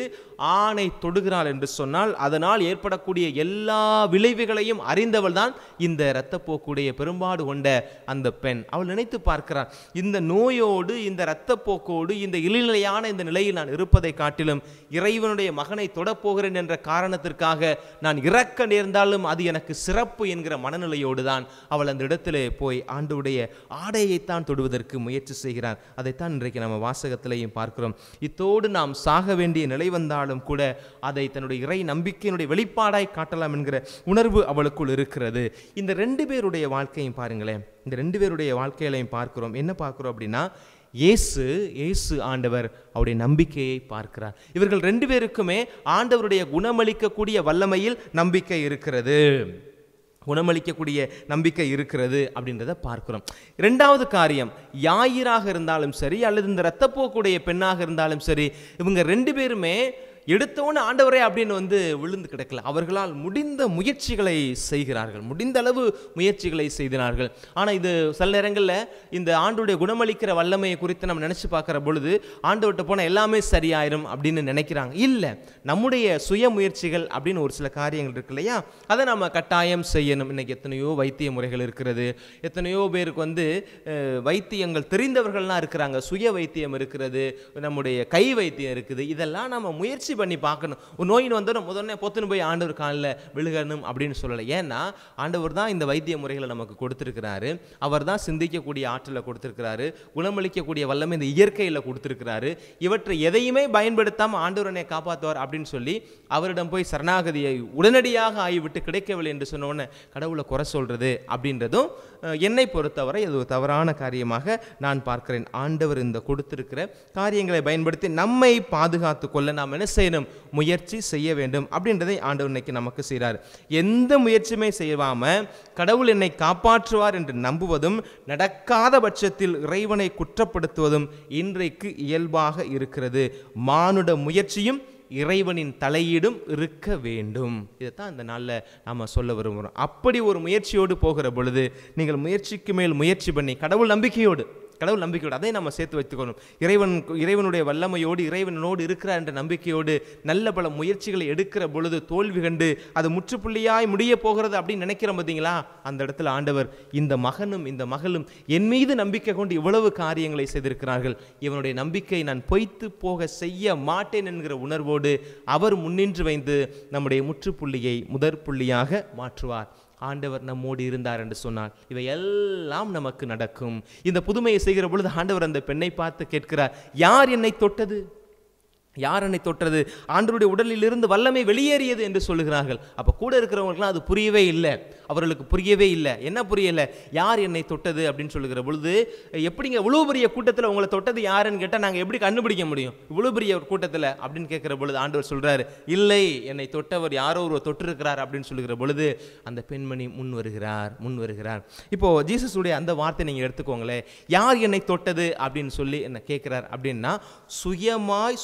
ஆணை தொடுகிறாள் என்று சொன்னால் அதனால் ஏற்படக்கூடிய எல்லா விளைவுகளையும் அறிந்தவள் தான் இந்த இரத்தப்போக்குடைய பெரும்பாடு கொண்ட அந்த பெண். அவள் நினைத்து பார்க்கிறாள், இந்த நோயோடு இந்த இரத்தப்போக்கோடு இந்த இழிநிலையான இந்த நிலையில் நான் இருப்பதை காட்டிலும் இறைவனுடைய மகனை தொடப்போகிறேன் என்ற காரணத்திற்காக நான் இறக்க நேர்ந்தாலும் அது எனக்கு சிறப்பு என்கிற மனநிலையோடு தான் அவள் அந்த இடத்திலே போய் ஆண்டவருடைய ஆடையைத்தான் தொடுவதற்கு முயற்சி செய்கிறார். அதைத்தான் இன்றைக்கு நம்ம வாசகத்திலையும் பார்க்கிறோம். இத்தோடு நாம் சாக வேண்டிய நிலை வந்தாலும் கூட அதை தன்னுடைய இறை நம்பிக்கையினுடைய வெளிப்பாடாய் காட்டலாம் என்கிற உணர்வு அவளுக்குள் இருக்கிறது. இந்த 2 பேருடைய வாழ்க்கையும் பாருங்களேன், இந்த 2 பேருடைய வாழ்க்கையிலையும் பார்க்கிறோம். என்ன பார்க்கிறோம் அப்படின்னா, இயேசு ஆண்டவர் அவருடைய நம்பிக்கையை பார்க்கிறார். இவர்கள் 2 பேருக்குமே ஆண்டவருடைய குணமளிக்கக்கூடிய வல்லமையில் நம்பிக்கை இருக்கிறது, குணமளிக்கக்கூடிய நம்பிக்கை இருக்கிறது அப்படின்றத பார்க்கிறோம். 2வது காரியம், யாயிராக இருந்தாலும் சரி அல்லது இந்த இரத்தப்போக்குடைய பெண்ணாக இருந்தாலும் சரி, இவங்க 2 பேருமே எடுத்தோன்னு ஆண்டவரே அப்படின்னு விழுந்து கிடக்கல. அவர்களால் முடிந்த முயற்சிகளை செய்கிறார்கள், முடிந்த அளவு முயற்சிகளை செய்கிறார்கள். ஆனால் இது சில நேரங்களில் இந்த ஆண்டோடைய குணமளிக்கிற வல்லமையை குறித்து நம்ம நினச்சி பார்க்குற பொழுது ஆண்டவர்கிட்ட போனால் எல்லாமே சரியாயிரும் அப்படின்னு நினைக்கிறாங்க. இல்லை, நம்முடைய சுய முயற்சிகள் அப்படின்னு ஒரு சில காரியங்கள் இருக்கு இல்லையா, அதை நம்ம கட்டாயம் செய்யணும். இன்றைக்கி எத்தனையோ வைத்திய முறைகள் இருக்கிறது, எத்தனையோ பேருக்கு வைத்தியங்கள் தெரிந்தவர்கள்லாம் இருக்கிறாங்க, சுய வைத்தியம் இருக்கிறது, நம்முடைய கை வைத்தியம் இருக்குது. இதெல்லாம் நம்ம முயற்சி பண்ணி பார்க்கணும். ஒரு நோயின் வந்தோம் முதல்ல பொத்துன்னு போய் ஆண்டவர் காலில் விழுகணும் அப்படின்னு சொல்லலை. ஏன்னா ஆண்டவர் தான் இந்த வைத்திய முறைகளை நமக்கு கொடுத்துருக்கிறாரு, அவர் தான் சிந்திக்கக்கூடிய ஆற்றலை கொடுத்துருக்கிறாரு, குணமளிக்கக்கூடிய வல்லமை இந்த இயற்கையில் கொடுத்துருக்கிறாரு. இவற்றை எதையுமே பயன்படுத்தாமல் ஆண்டவரனை காப்பாற்றுவார் அப்படின்னு சொல்லி அவரிடம் போய் சரணாகதியை உடனடியாக ஆகிவிட்டு கிடைக்கவில்லை என்று சொன்னோன்னே கடவுளை குறை சொல்றது அப்படின்றதும் என்னை பொறுத்தவரை அது ஒரு தவறான காரியமாக நான் பார்க்கிறேன். ஆண்டவர் இந்த கொடுத்திருக்கிற காரியங்களை பயன்படுத்தி நம்மை பாதுகாத்து கொள்ள நாம் என்ன செய்யணும், முயற்சி செய்ய வேண்டும் அப்படின்றதை ஆண்டவர் இன்னைக்கு நமக்கு செய்கிறார். எந்த முயற்சியுமே செய்யாம கடவுள் என்னை காப்பாற்றுவார் என்று நம்புவதும் நடக்காத பட்சத்தில் இறைவனை குற்றப்படுத்துவதும் இன்றைக்கு இயல்பாக இருக்கிறது. மானுட முயற்சியும் இறைவனின் தலையீடும் இருக்க வேண்டும். இதைத்தான் இந்த நாளில் நாம் சொல்ல விரும்புகிறோம். அப்படி ஒரு முயற்சியோடு போகிற பொழுது நீங்கள் முயற்சிக்கு மேல் முயற்சி பண்ணி கடவுள் நம்பிக்கையோடு அதை நம்ம சேர்த்து வைத்துக்கணும். இறைவனுடைய வல்லமையோடு இறைவனோடு இருக்கிறார் என்ற நம்பிக்கையோடு நல்ல பல முயற்சிகளை எடுக்கிற பொழுது தோல்வி கண்டு அது முற்றுப்புள்ளியாய் முடிய போகிறது அப்படின்னு நினைக்கிறோம் பார்த்தீங்களா, அந்த இடத்துல ஆண்டவர் இந்த மகனும் இந்த மகளும் என் மீது நம்பிக்கை கொண்டு இவ்வளவு காரியங்களை செய்திருக்கிறார்கள், இவனுடைய நம்பிக்கை நான் பொய்த்து போக செய்ய மாட்டேன் என்கிற உணர்வோடு அவர் முன்னின்று வைத்து நம்முடைய முற்றுப்புள்ளியை முதற் புள்ளியாக மாற்றுவார். ஆண்டவர் நம்மோடு இருந்தார் என்று சொன்னால் இவை எல்லாம் நமக்கு நடக்கும். இந்த புதுமையை செய்கிற பொழுது ஆண்டவர் அந்த பெண்ணை பார்த்து கேட்கிறார், யார் என்னை தொட்டது, யார் என்னை தொட்டது? ஆண்டவருடைய உடலில் இருந்து வல்லமை வெளியேறியது என்று சொல்லுகிறார்கள். அப்போ கூட இருக்கிறவங்களுக்குலாம் அது புரியவே இல்லை, அவர்களுக்கு புரியவே இல்லை. என்ன புரியலை? யார் என்னை தொட்டது அப்படின்னு சொல்லுகிற பொழுது, எப்படிங்க இவ்வளோ பெரிய கூட்டத்தில் உங்களை தொட்டது யாருன்னு கேட்டால் நாங்கள் எப்படி கண்டுபிடிக்க முடியும் இவ்வளோ பெரிய ஒரு கூட்டத்தில் அப்படின்னு கேட்குற பொழுது ஆண்டவர் சொல்கிறார், இல்லை என்னை தொட்டவர் யாரோ ஒரு தொட்டிருக்கிறார் அப்படின்னு சொல்லுகிற பொழுது அந்த பெண்மணி முன் வருகிறார். இப்போது ஜீசஸுடைய அந்த வார்த்தை நீங்கள் எடுத்துக்கோங்களேன், யார் என்னை தொட்டது அப்படின்னு சொல்லி என்ன கேட்குறார் அப்படின்னா,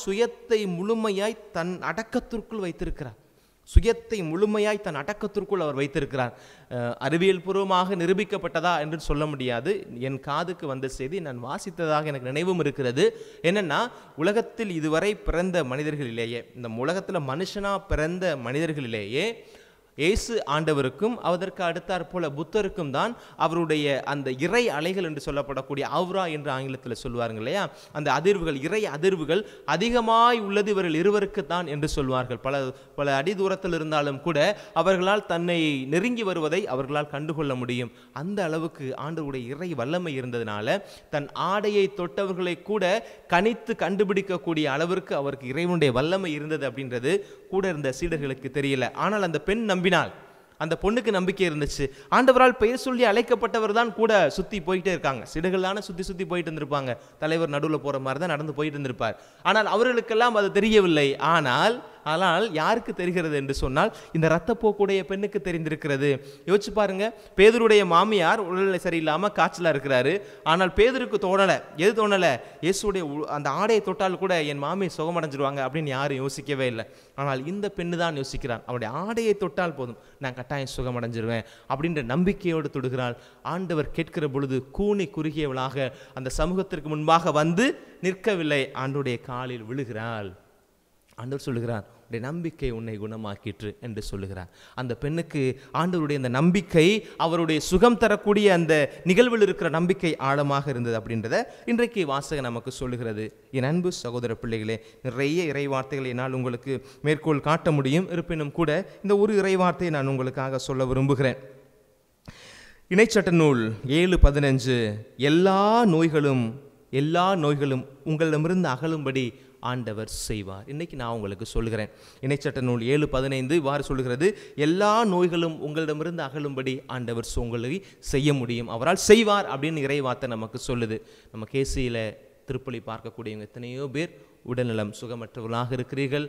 சுயத்தை முழுமையாய் தன் அடக்கத்திற்குள் வைத்திருக்கிறார். சுயத்தை முழுமையாய் தன் அடக்கத்திற்குள் அவர் வைத்திருக்கிறார். அறிவியல் பூர்வமாக நிரூபிக்கப்பட்டதா என்று சொல்ல முடியாது. என் காதுக்கு வந்த செய்தி நான் வாசித்ததாக எனக்கு நினைவும் இருக்கிறது. என்னன்னா, உலகத்தில் இதுவரை பிறந்த மனிதர்களிலேயே, இந்த உலகத்தில் மனுஷனா பிறந்த மனிதர்களிலேயே இயேசு ஆண்டவருக்கும் அதற்கு அடுத்தாற் போல புத்தருக்கும் தான் அவருடைய அந்த இறை அலைகள் என்று சொல்லப்படக்கூடிய அவ்ரா என்று ஆங்கிலத்தில் சொல்வார்கள் இல்லையா, அந்த அதிர்வுகள், இறை அதிர்வுகள் அதிகமாய் உள்ளது இவர்கள் இருவருக்கு தான் என்று சொல்வார்கள். பல அடி தூரத்தில் இருந்தாலும் கூட அவர்களால் தன்னை நெருங்கி வருவதை அவர்களால் கண்டுகொள்ள முடியும். அந்த அளவுக்கு ஆண்டவருடைய இறை வல்லமை இருந்ததுனால தன் ஆடையை தொட்டவர்களை கூட கணித்து கண்டுபிடிக்கக்கூடிய அளவிற்கு அவருக்கு இறைவனுடைய வல்லமை இருந்தது அப்படின்றது கூட இருந்த சீடர்களுக்கு தெரியல. ஆனால் அந்த பெண் நம்பினாள், அந்த பொண்ணுக்கு நம்பிக்கை இருந்துச்சு. ஆண்டவரால் பெயர் சொல்லி அழைக்கப்பட்டவர் தான் கூட சுற்றி போயிட்டே இருக்காங்க. சிடுகளான சுற்றி போயிட்டு இருந்திருப்பாங்க, தலைவர் நடுவில் போகிற மாதிரி தான் நடந்து போயிட்டு இருந்திருப்பார். ஆனால் அவர்களுக்கெல்லாம் அது தெரியவில்லை. ஆனால் ஆனால் யாருக்கு தெரிகிறது என்று சொன்னால் இந்த இரத்தப்போக்குடைய பெண்ணுக்கு தெரிந்திருக்கிறது. யோசிச்சு பாருங்க, பேதுருடைய மாமியார் உடல்நிலை சரியில்லாமல் காய்ச்சலாக இருக்கிறாரு. ஆனால் பேதுருக்கு தோணலை. எது தோணலை? இயேசுடைய அந்த ஆடையை தொட்டால் கூட என் மாமி சுகமடைஞ்சிருவாங்க அப்படின்னு யாரும் யோசிக்கவே இல்லை. ஆனால் இந்த பெண்ணு தான் யோசிக்கிறான், அவருடைய ஆடையை தொட்டால் போதும், நான் கட்டாயம் சுகமடைஞ்சிருவேன் அப்படின்ற நம்பிக்கையோடு தொடுகிறாள். ஆண்டவர் கேட்கிற பொழுது கூனி குறுகியவளாக அந்த சமூகத்திற்கு முன்பாக வந்து நிற்கவில்லை, ஆண்டவருடைய காலில் விழுகிறாள். ஆண்டவர் சொல்லுகிறார், உடைய நம்பிக்கை உன்னை குணமாக்கிற்று என்று சொல்லுகிறார். அந்த பெண்ணுக்கு ஆண்டவருடைய அந்த நம்பிக்கை, அவருடைய சுகம் தரக்கூடிய அந்த நிகழ்வில் இருக்கிற நம்பிக்கை ஆழமாக இருந்தது அப்படின்றத இன்றைக்கு வாசகம் நமக்கு சொல்லுகிறது. என் அன்பு சகோதர பிள்ளைகளே, நிறைய இறைவார்த்தைகளை என்னால் உங்களுக்கு மேற்கோள் காட்ட முடியும். இருப்பினும் கூட இந்த ஒரு இறைவார்த்தையை நான் உங்களுக்காக சொல்ல விரும்புகிறேன். இணைச்சட்ட நூல் 7:15, எல்லா நோய்களும் உங்களிடமிருந்து அகலும்படி ஆண்டவர் செய்வார். இன்னைக்கு நான் உங்களுக்கு சொல்லுகிறேன், இணைச்சட்ட நூல் 7:15 இவ்வாறு சொல்லுகிறது, எல்லா நோய்களும் உங்களிடமிருந்து அகலும்படி ஆண்டவர் உங்களை செய்ய முடியும், அவரால் செய்வார் அப்படின்னு இறைவார்த்தை நமக்கு சொல்லுது. நம்ம கேசியில் திருப்பலி பார்க்கக்கூடியவங்க எத்தனையோ பேர் உடல்நலம் சுகமற்றவர்களாக இருக்கிறீர்கள்,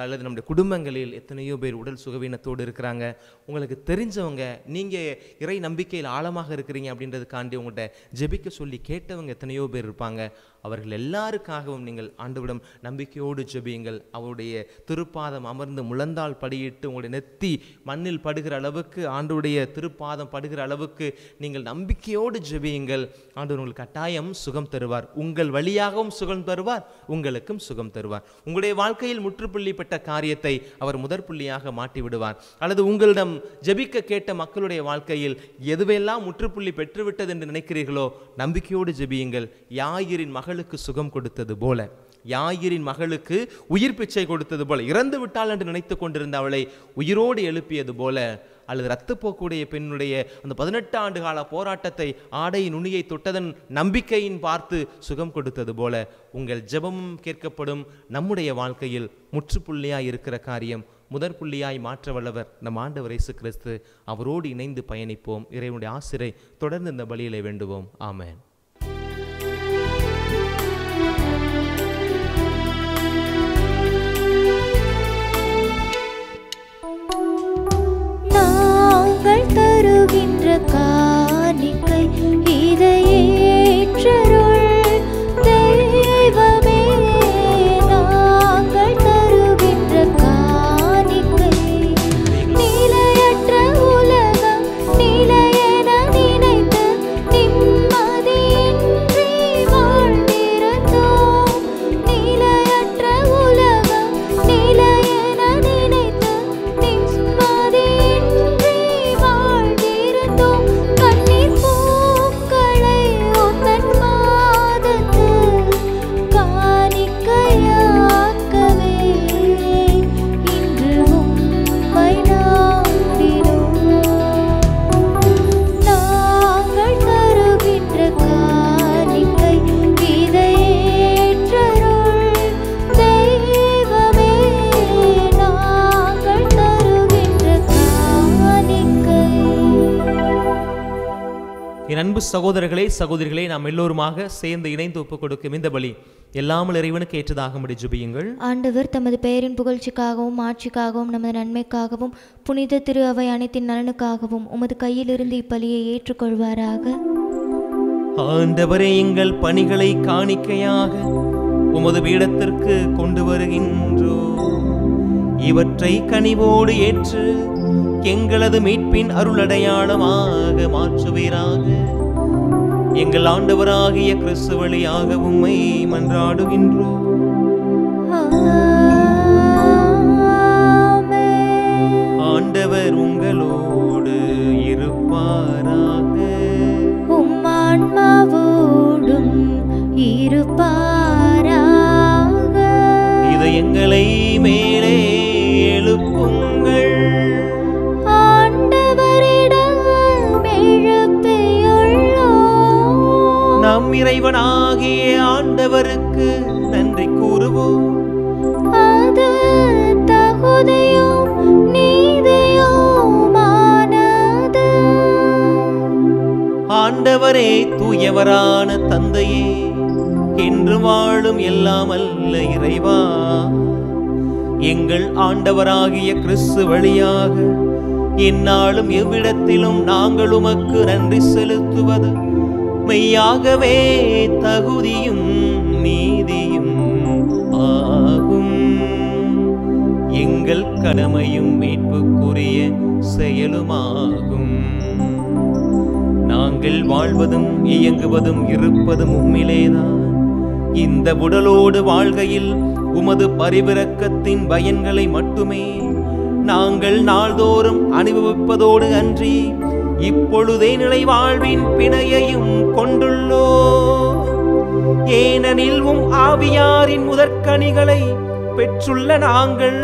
அல்லது நம்முடைய குடும்பங்களில் எத்தனையோ பேர் உடல் சுகவீனத்தோடு இருக்கிறாங்க. உங்களுக்கு தெரிஞ்சவங்க, நீங்கள் இறை நம்பிக்கையில் ஆழமாக இருக்கிறீங்க அப்படின்றதுக்காண்டி உங்கள்கிட்ட ஜெபிக்க சொல்லி கேட்டவங்க எத்தனையோ பேர் இருப்பாங்க. அவர்கள் எல்லாருக்காகவும் நீங்கள் ஆண்டவரிடம் நம்பிக்கையோடு ஜெபியுங்கள். அவருடைய திருப்பாதம் அமர்ந்து முழந்தால் படியிட்டு உங்களுடைய நெத்தி மண்ணில் படுகிற அளவுக்கு, ஆண்டவருடைய திருப்பாதம் படுகிற அளவுக்கு நீங்கள் நம்பிக்கையோடு ஜெபியுங்கள். ஆண்டவர் உங்களுக்கு கட்டாயம் சுகம் தருவார். உங்கள் வழியாகவும் சுகம் தருவார், உங்களுக்கும் சுகம் தருவார். உங்களுடைய வாழ்க்கையில் முற்றுப்புள்ளி பெற்ற காரியத்தை அவர் முதற்புள்ளியாக மாற்றி விடுவார். அல்லது உங்களிடம் ஜெபிக்க கேட்ட மக்களுடைய வாழ்க்கையில் எதுவெல்லாம் முற்றுப்புள்ளி பெற்றுவிட்டது என்று நினைக்கிறீர்களோ, நம்பிக்கையோடு ஜெபியுங்கள். யாயிரின் மகளுக்கு சுகம் கொடுத்தது போல, யாயிரின் மகளுக்கு உயிர் பிச்சை கொடுத்தது போல, இறந்து விட்டாள் என்று நினைத்து கொண்டிருந்த அவளை உயிரோடு எழுப்பியது போல, அல்லது இரத்தப்போக்குடைய பெண்ணுடைய அந்த 18 ஆண்டு கால போராட்டத்தை ஆடையின் நுனியை தொட்டதன் நம்பிக்கையின் பார்த்து சுகம் கொடுத்தது போல, உங்கள் ஜெபமும் கேட்கப்படும். நம்முடைய வாழ்க்கையில் முற்றுப்புள்ளியாய் இருக்கிற காரியம் முதற்புள்ளியாய் மாற்ற வல்லவர் நம் ஆண்டவர் இயேசு கிறிஸ்து. அவரோடு இணைந்து பயணிப்போம். இறைவனுடைய ஆசிரை தொடர்ந்து இந்த பலியிலே வேண்டுவோம். ஆமென். தருகின்ற காணிக்கை இதை ஏற்றருள் தெய்வமே, நாங்கள் தருகின்ற காணிக்கை நிலையற்ற உலகம் நிலையென நினைத்து நிம்மதியின்றி வாழ்ந்திருந்தோம். நிலையற்ற உலகம் நிலையென நினைத்து நிம்மதியின்றி கண்ணீர் பூக்களை உந்தன் பாதத்தில் காணிக்கையாக்கவே இன்று உம்மை நாடினோம். நாங்கள் தருகின்ற காணிக்கை இதை ஏற்றருள் தெய்வமே, நாங்கள் தருகின்ற காணிக்கை. என் அன்பு சகோதரர்களே சகோதரிகளே, நாம் எல்லோருமாக சேர்ந்து இணைந்து ஒப்புக் கொடுக்கும் இந்த பலி எல்லாமல் இறைவனுக்கு ஏற்றதாகும்படி ஜெபியுங்கள். ஆண்டவர் தமது பெயரின் புகழ்ச்சிக்காகவும் ஆட்சிக்காகவும் நமது நன்மைக்காகவும் புனித திரு அவை அனைத்தின் நலனுக்காகவும் உமது கையிலிருந்து இப்பலியை ஏற்றுக்கொள்வாராக. ஆண்டவரே, எங்கள் பணிகளை காணிக்கையாக உமது பீடத்திற்கு கொண்டு வருகின்றோம். இவற்றை கனிவோடு ஏற்று எங்களது மீட்பின் அருளடையாளமாக மாற்றுவீராக. எங்கள் ஆண்டவராகிய கிறிஸ்து வழியாக உம்மை மன்றாடுகின்றோம். ஆண்டவர் உங்களோடு இருப்பாராக. உம்மான்மாவோடும் இருப்பாராக. இதயங்களை மேலே எழுப்புங்கள். நம் இறைவனாகிய ஆண்டவருக்கு நன்றி கூறுவோம். அது தகுதியும் நீதியுமானது. ஆண்டவரே, தூயவரான தந்தையே, என்று வாழும் எல்லாம் அல்ல இறைவா, எங்கள் ஆண்டவராகிய கிறிஸ்து வழியாக எந்நாளும் எவ்விடத்திலும் நாங்கள் உமக்கு நன்றி செலுத்துவது மெய்யாகவே தகுதியும் நீதியும் ஆகும். எங்கள் கடமையும் மீட்புக்குரிய செயலுமாகும். நாங்கள் வாழ்வதும் இயங்குவதும் இருப்பதும் உம்மிலேதான். இந்த உடலோடு வாழ்கையில் உமது பரிவிரக்கத்தின் பயன்களை மட்டுமே நாங்கள் நாள்தோறும் அனுபவிப்பதோடு அன்றி இப்பொழுதே நிலை வாழ்வின் பிணையையும் கொண்டுள்ளோம். ஏனெனில் ஆவியாரின் முதற்கனிகளை பெற்றுள்ள நாங்கள்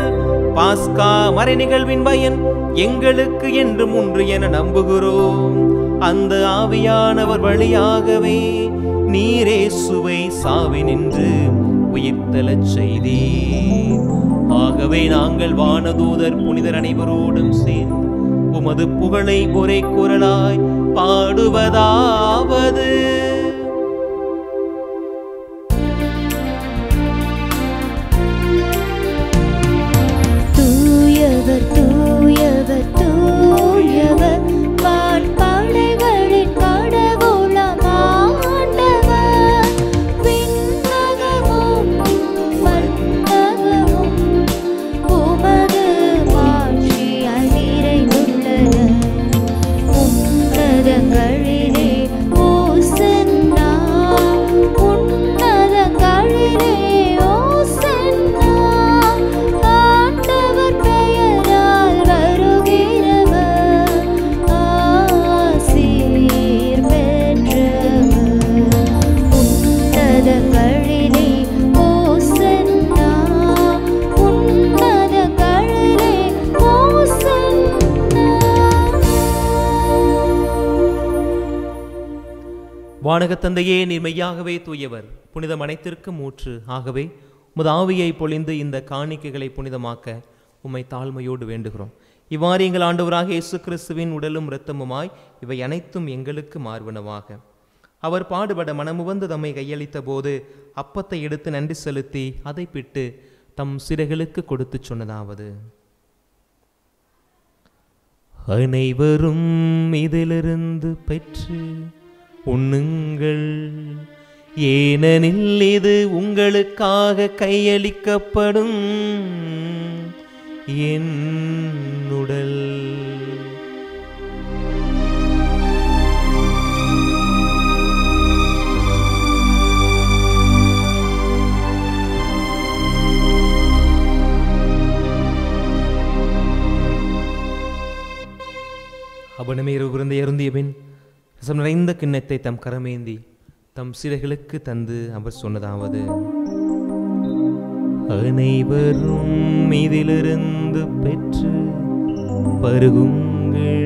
பாஸ்கா மறை நிகழ்வின் பயன் எங்களுக்கு என்று ஒன்று என நம்புகிறோம். அந்த ஆவியானவர் வழியாகவே நீரே சுவை சாவினின்று உயிர்த்தெழச் செய்தீர். ஆகவே நாங்கள் வானதூதர் புனிதர் அனைவரோடும் சேர்ந்து உமது புகழை ஒரே குரலாய் பாடுவதாவது: தூயவர் தூயவர் தூயவர் வான்படைகளின் கடவுளாம் ஆண்டவர். விண்ணகமும் மண்ணகமும் உமது மாட்சியால் நிறைந்துள்ளன. உன்னதங்களிலே ஓசன்னா, உன்னதங்களிலே ஓசன்னா. ஆண்டவர் பெயரால் வருகிறவர் ஆசீர் பெற்றவர். உன்னதங்களிலே ஓசன்னா, உன்னதங்களிலே ஓசன்னா. வானகத் தந்தையே, நீர் மெய்யாகவே தூயவர், புனிதம் அனைத்திற்கும் ஊற்று. ஆகவே உமது ஆவியை பொழிந்து இந்த காணிக்கைகளை புனிதமாக்க உம்மை தாழ்மையோடு வேண்டுகிறோம். இவ்வாறு எங்கள் ஆண்டவராக இயேசு கிறிஸ்துவின் உடலும் இரத்தமுமாய் இவை அனைத்தும் எங்களுக்கு மார்பனவாக. அவர் பாடுபட மனமுவந்து தம்மை கையளித்த போது அப்பத்தை எடுத்து நன்றி செலுத்தி அதை பிட்டு தம் சிறைகளுக்கு கொடுத்து சொன்னதாவது: அனைவரும் இதிலிருந்து பெற்று உண்ணுங்கள், ஏனெனில் இது உங்களுக்காக கையளிக்கப்படும் என் உடல். அவனமே விருந்தை அருந்திய பின் ரசம் நிறைந்த கிண்ணத்தை தம் கரமேந்தி தம் சீடர்களுக்கு தந்து அவர் சொன்னதாவது: அனைவரும் இதிலிருந்து பெற்று பருகுங்கள்,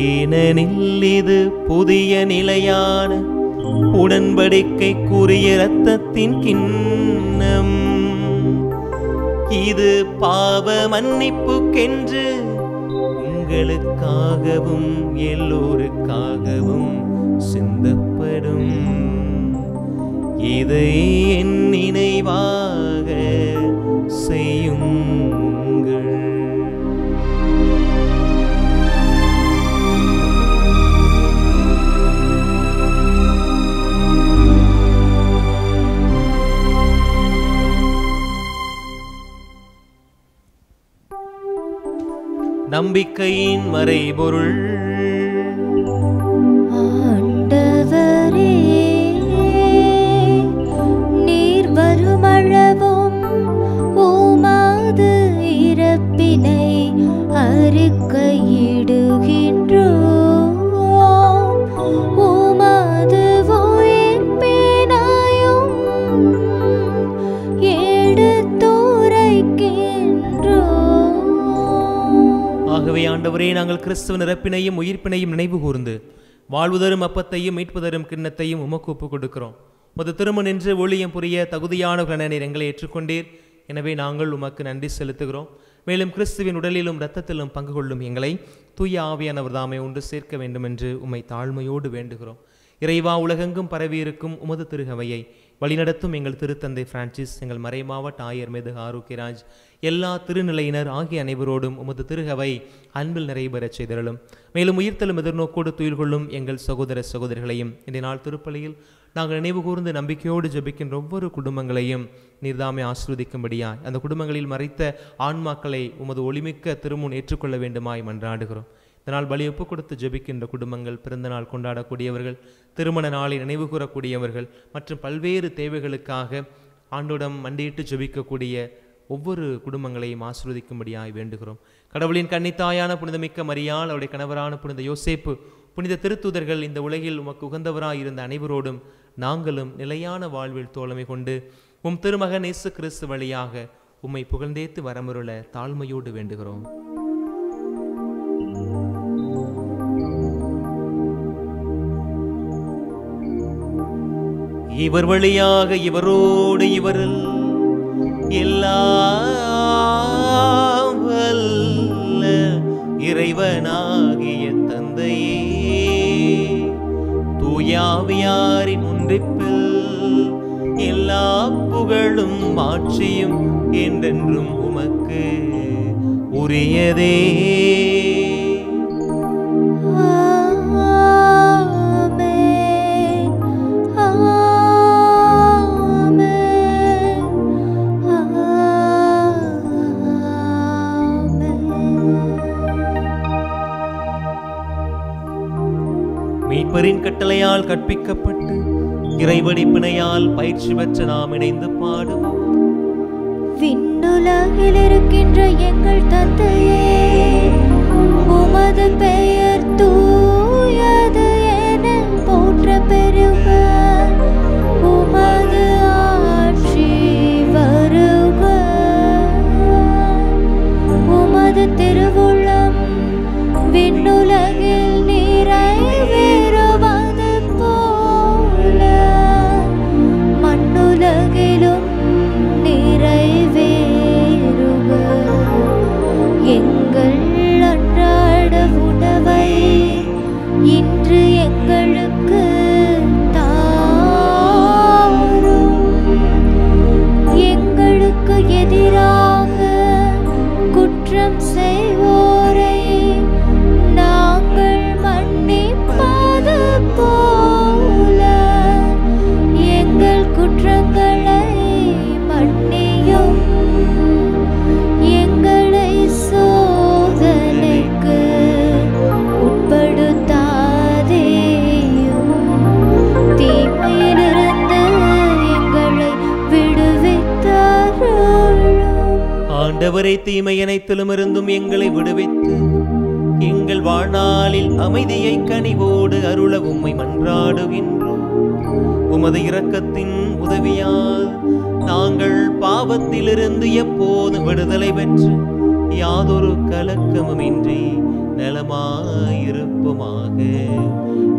ஏனெனில் இது புதிய நிலையான உடன்படிக்கைக்குரிய இரத்தத்தின் கிண்ணம். இது பாவ மன்னிப்புக்கென்று உங்களுக்காகவும் எல்லோருக்காகவும் சிந்தப்படும். இதை என் நினைவாக செய்யுங்கள். நம்பிக்கையின் மறைபொருள். ஆண்டவரே, நீர் வருமளவும் உமது இறப்பினை அறிக்கையிடுகின்றோம். உமது உயிர்ப்பினையும் எடுத்துரைக்கின்றோம். ஆகவே ஆண்டவரே, நாங்கள் கிறிஸ்துவின் இறப்பினையும் உயிர்ப்பினையும் நினைவு கூர்ந்து வாழ்வுதரும் அப்பத்தையும் மீட்புதரும் கிண்ணத்தையும் உமக்கு ஒப்புக் கொடுக்கிறோம். உமது திரும்ப நின்று ஊழியம் புரிய தகுதியானவர்களென நீர் எங்களை ஏற்றுக்கொண்டீர். எனவே நாங்கள் உமக்கு நன்றி செலுத்துகிறோம். மேலும் கிறிஸ்துவின் உடலிலும் இரத்தத்திலும் பங்கு கொள்ளும் எங்களை தூய ஆவியானவர் தாமே ஒன்று சேர்க்க வேண்டும் என்று உம்மை தாழ்மையோடு வேண்டுகிறோம். இறைவா, உலகெங்கும் பரவியிருக்கும் உமது திருகவையை வழிநடத்தும் எங்கள் திருத்தந்தை பிரான்சிஸ், எங்கள் மறைமாவட்ட ஆயர் மேதகு ஆரோக்கியராஜ், எல்லா திருநிலையினர் ஆகிய அனைவரோடும் உமது திருகவை அன்பில் நிறைவேறச் செய்திருளும். மேலும் உயிர்த்தலும் எதிர்நோக்கோடு துயில் கொள்ளும் எங்கள் சகோதர சகோதரிகளையும் இன்றைய நாள் திருப்பலியில் நாங்கள் நினைவு கூர்ந்து நம்பிக்கையோடு ஜெபிக்கின்ற ஒவ்வொரு குடும்பங்களையும் நீர்தாமே ஆசீர்வதிக்கும்படியாய் அந்த குடும்பங்களில் மறைத்த ஆன்மாக்களை உமது ஒளிமிக்க திருமுன் ஏற்றுக்கொள்ள வேண்டுமாய் மன்றாடுகிறோம். இதனால் பலி ஒப்பு கொடுத்து ஜெபிக்கின்ற குடும்பங்கள், பிறந்த நாள் கொண்டாடக்கூடியவர்கள், திருமண நாளை நினைவு கூறக்கூடியவர்கள் மற்றும் பல்வேறு தேவைகளுக்காக ஆண்டோடம் மண்டியிட்டு ஜெபிக்கக்கூடிய ஒவ்வொரு குடும்பங்களையும் ஆசீர்வதிக்கும்படியாய் வேண்டுகிறோம். கடவுளின் கன்னித்தாயான புனிதமிக்க மரியாள், அவருடைய கணவரான புனித யோசேப்பு, புனித திருத்தூதர்கள், இந்த உலகில் உமக்கு உகந்தவராய் இருந்த அனைவரோடும் நாங்களும் நிலையான வாழ்வில் தோழமை கொண்டு உம் திருமகன் இயேசு கிறிஸ்து வழியாக உம்மை புகழ்ந்தேத்து வரமருள தாழ்மையோடு வேண்டுகிறோம். இவர் வழியாக இவரோடு இவரில் எல்லாம் வல்ல இறைவனாகிய தந்தையே, தூயாவியாரின் ஒன்றிப்பில் எல்லா புகழும் ஆட்சியும் என்றென்றும் உமக்கு உரியதே. மீட்பரின் கட்டளையால் கற்பிக்கப்பட்டு இறைவடிப்பினையால் பயிற்சி பெற்ற நாம் இணைந்து பாடுவோம். விண்ணுலகில் இருக்கின்ற எங்கள் தந்தையே, உமது பெயர் தூயது என போற்ற பெறுக. உமது ஆட்சி வருக. உமது திருவுளம் விண்ணுலகில் நிறைவேறுவது போல மண்ணுலகிலும் நிறைவேறுக. எங்கள் அன்றாட உணவை இன்று எங்களுக்கு தாரும். எங்களுக்கு எதிராக குற்றம் செய்வோரை நாங்கள் மன்னிப்பது போல எங்கள் குற்றங்களை மன்னியும். எங்களை சோதனைக்கு உட்படுத்தாதேயும், தீமையிலிருந்து எங்களை விடுவித்தருளும். ஆண்டவரை, தீமை அனைத்திலும் இருந்தும் எங்களை விடுவித்து எங்கள் வாழ்நாளில் அமைதியை கனிவோடு அருள உம்மை மன்றாடுகின்றோம். உமது இரக்கத்தின் உதவியால் நாங்கள் பாவத்திலிருந்து எப்போது விடுதலை பெற்று யாதொரு கலக்கமுமின்றி நலமாயிருப்போமாக.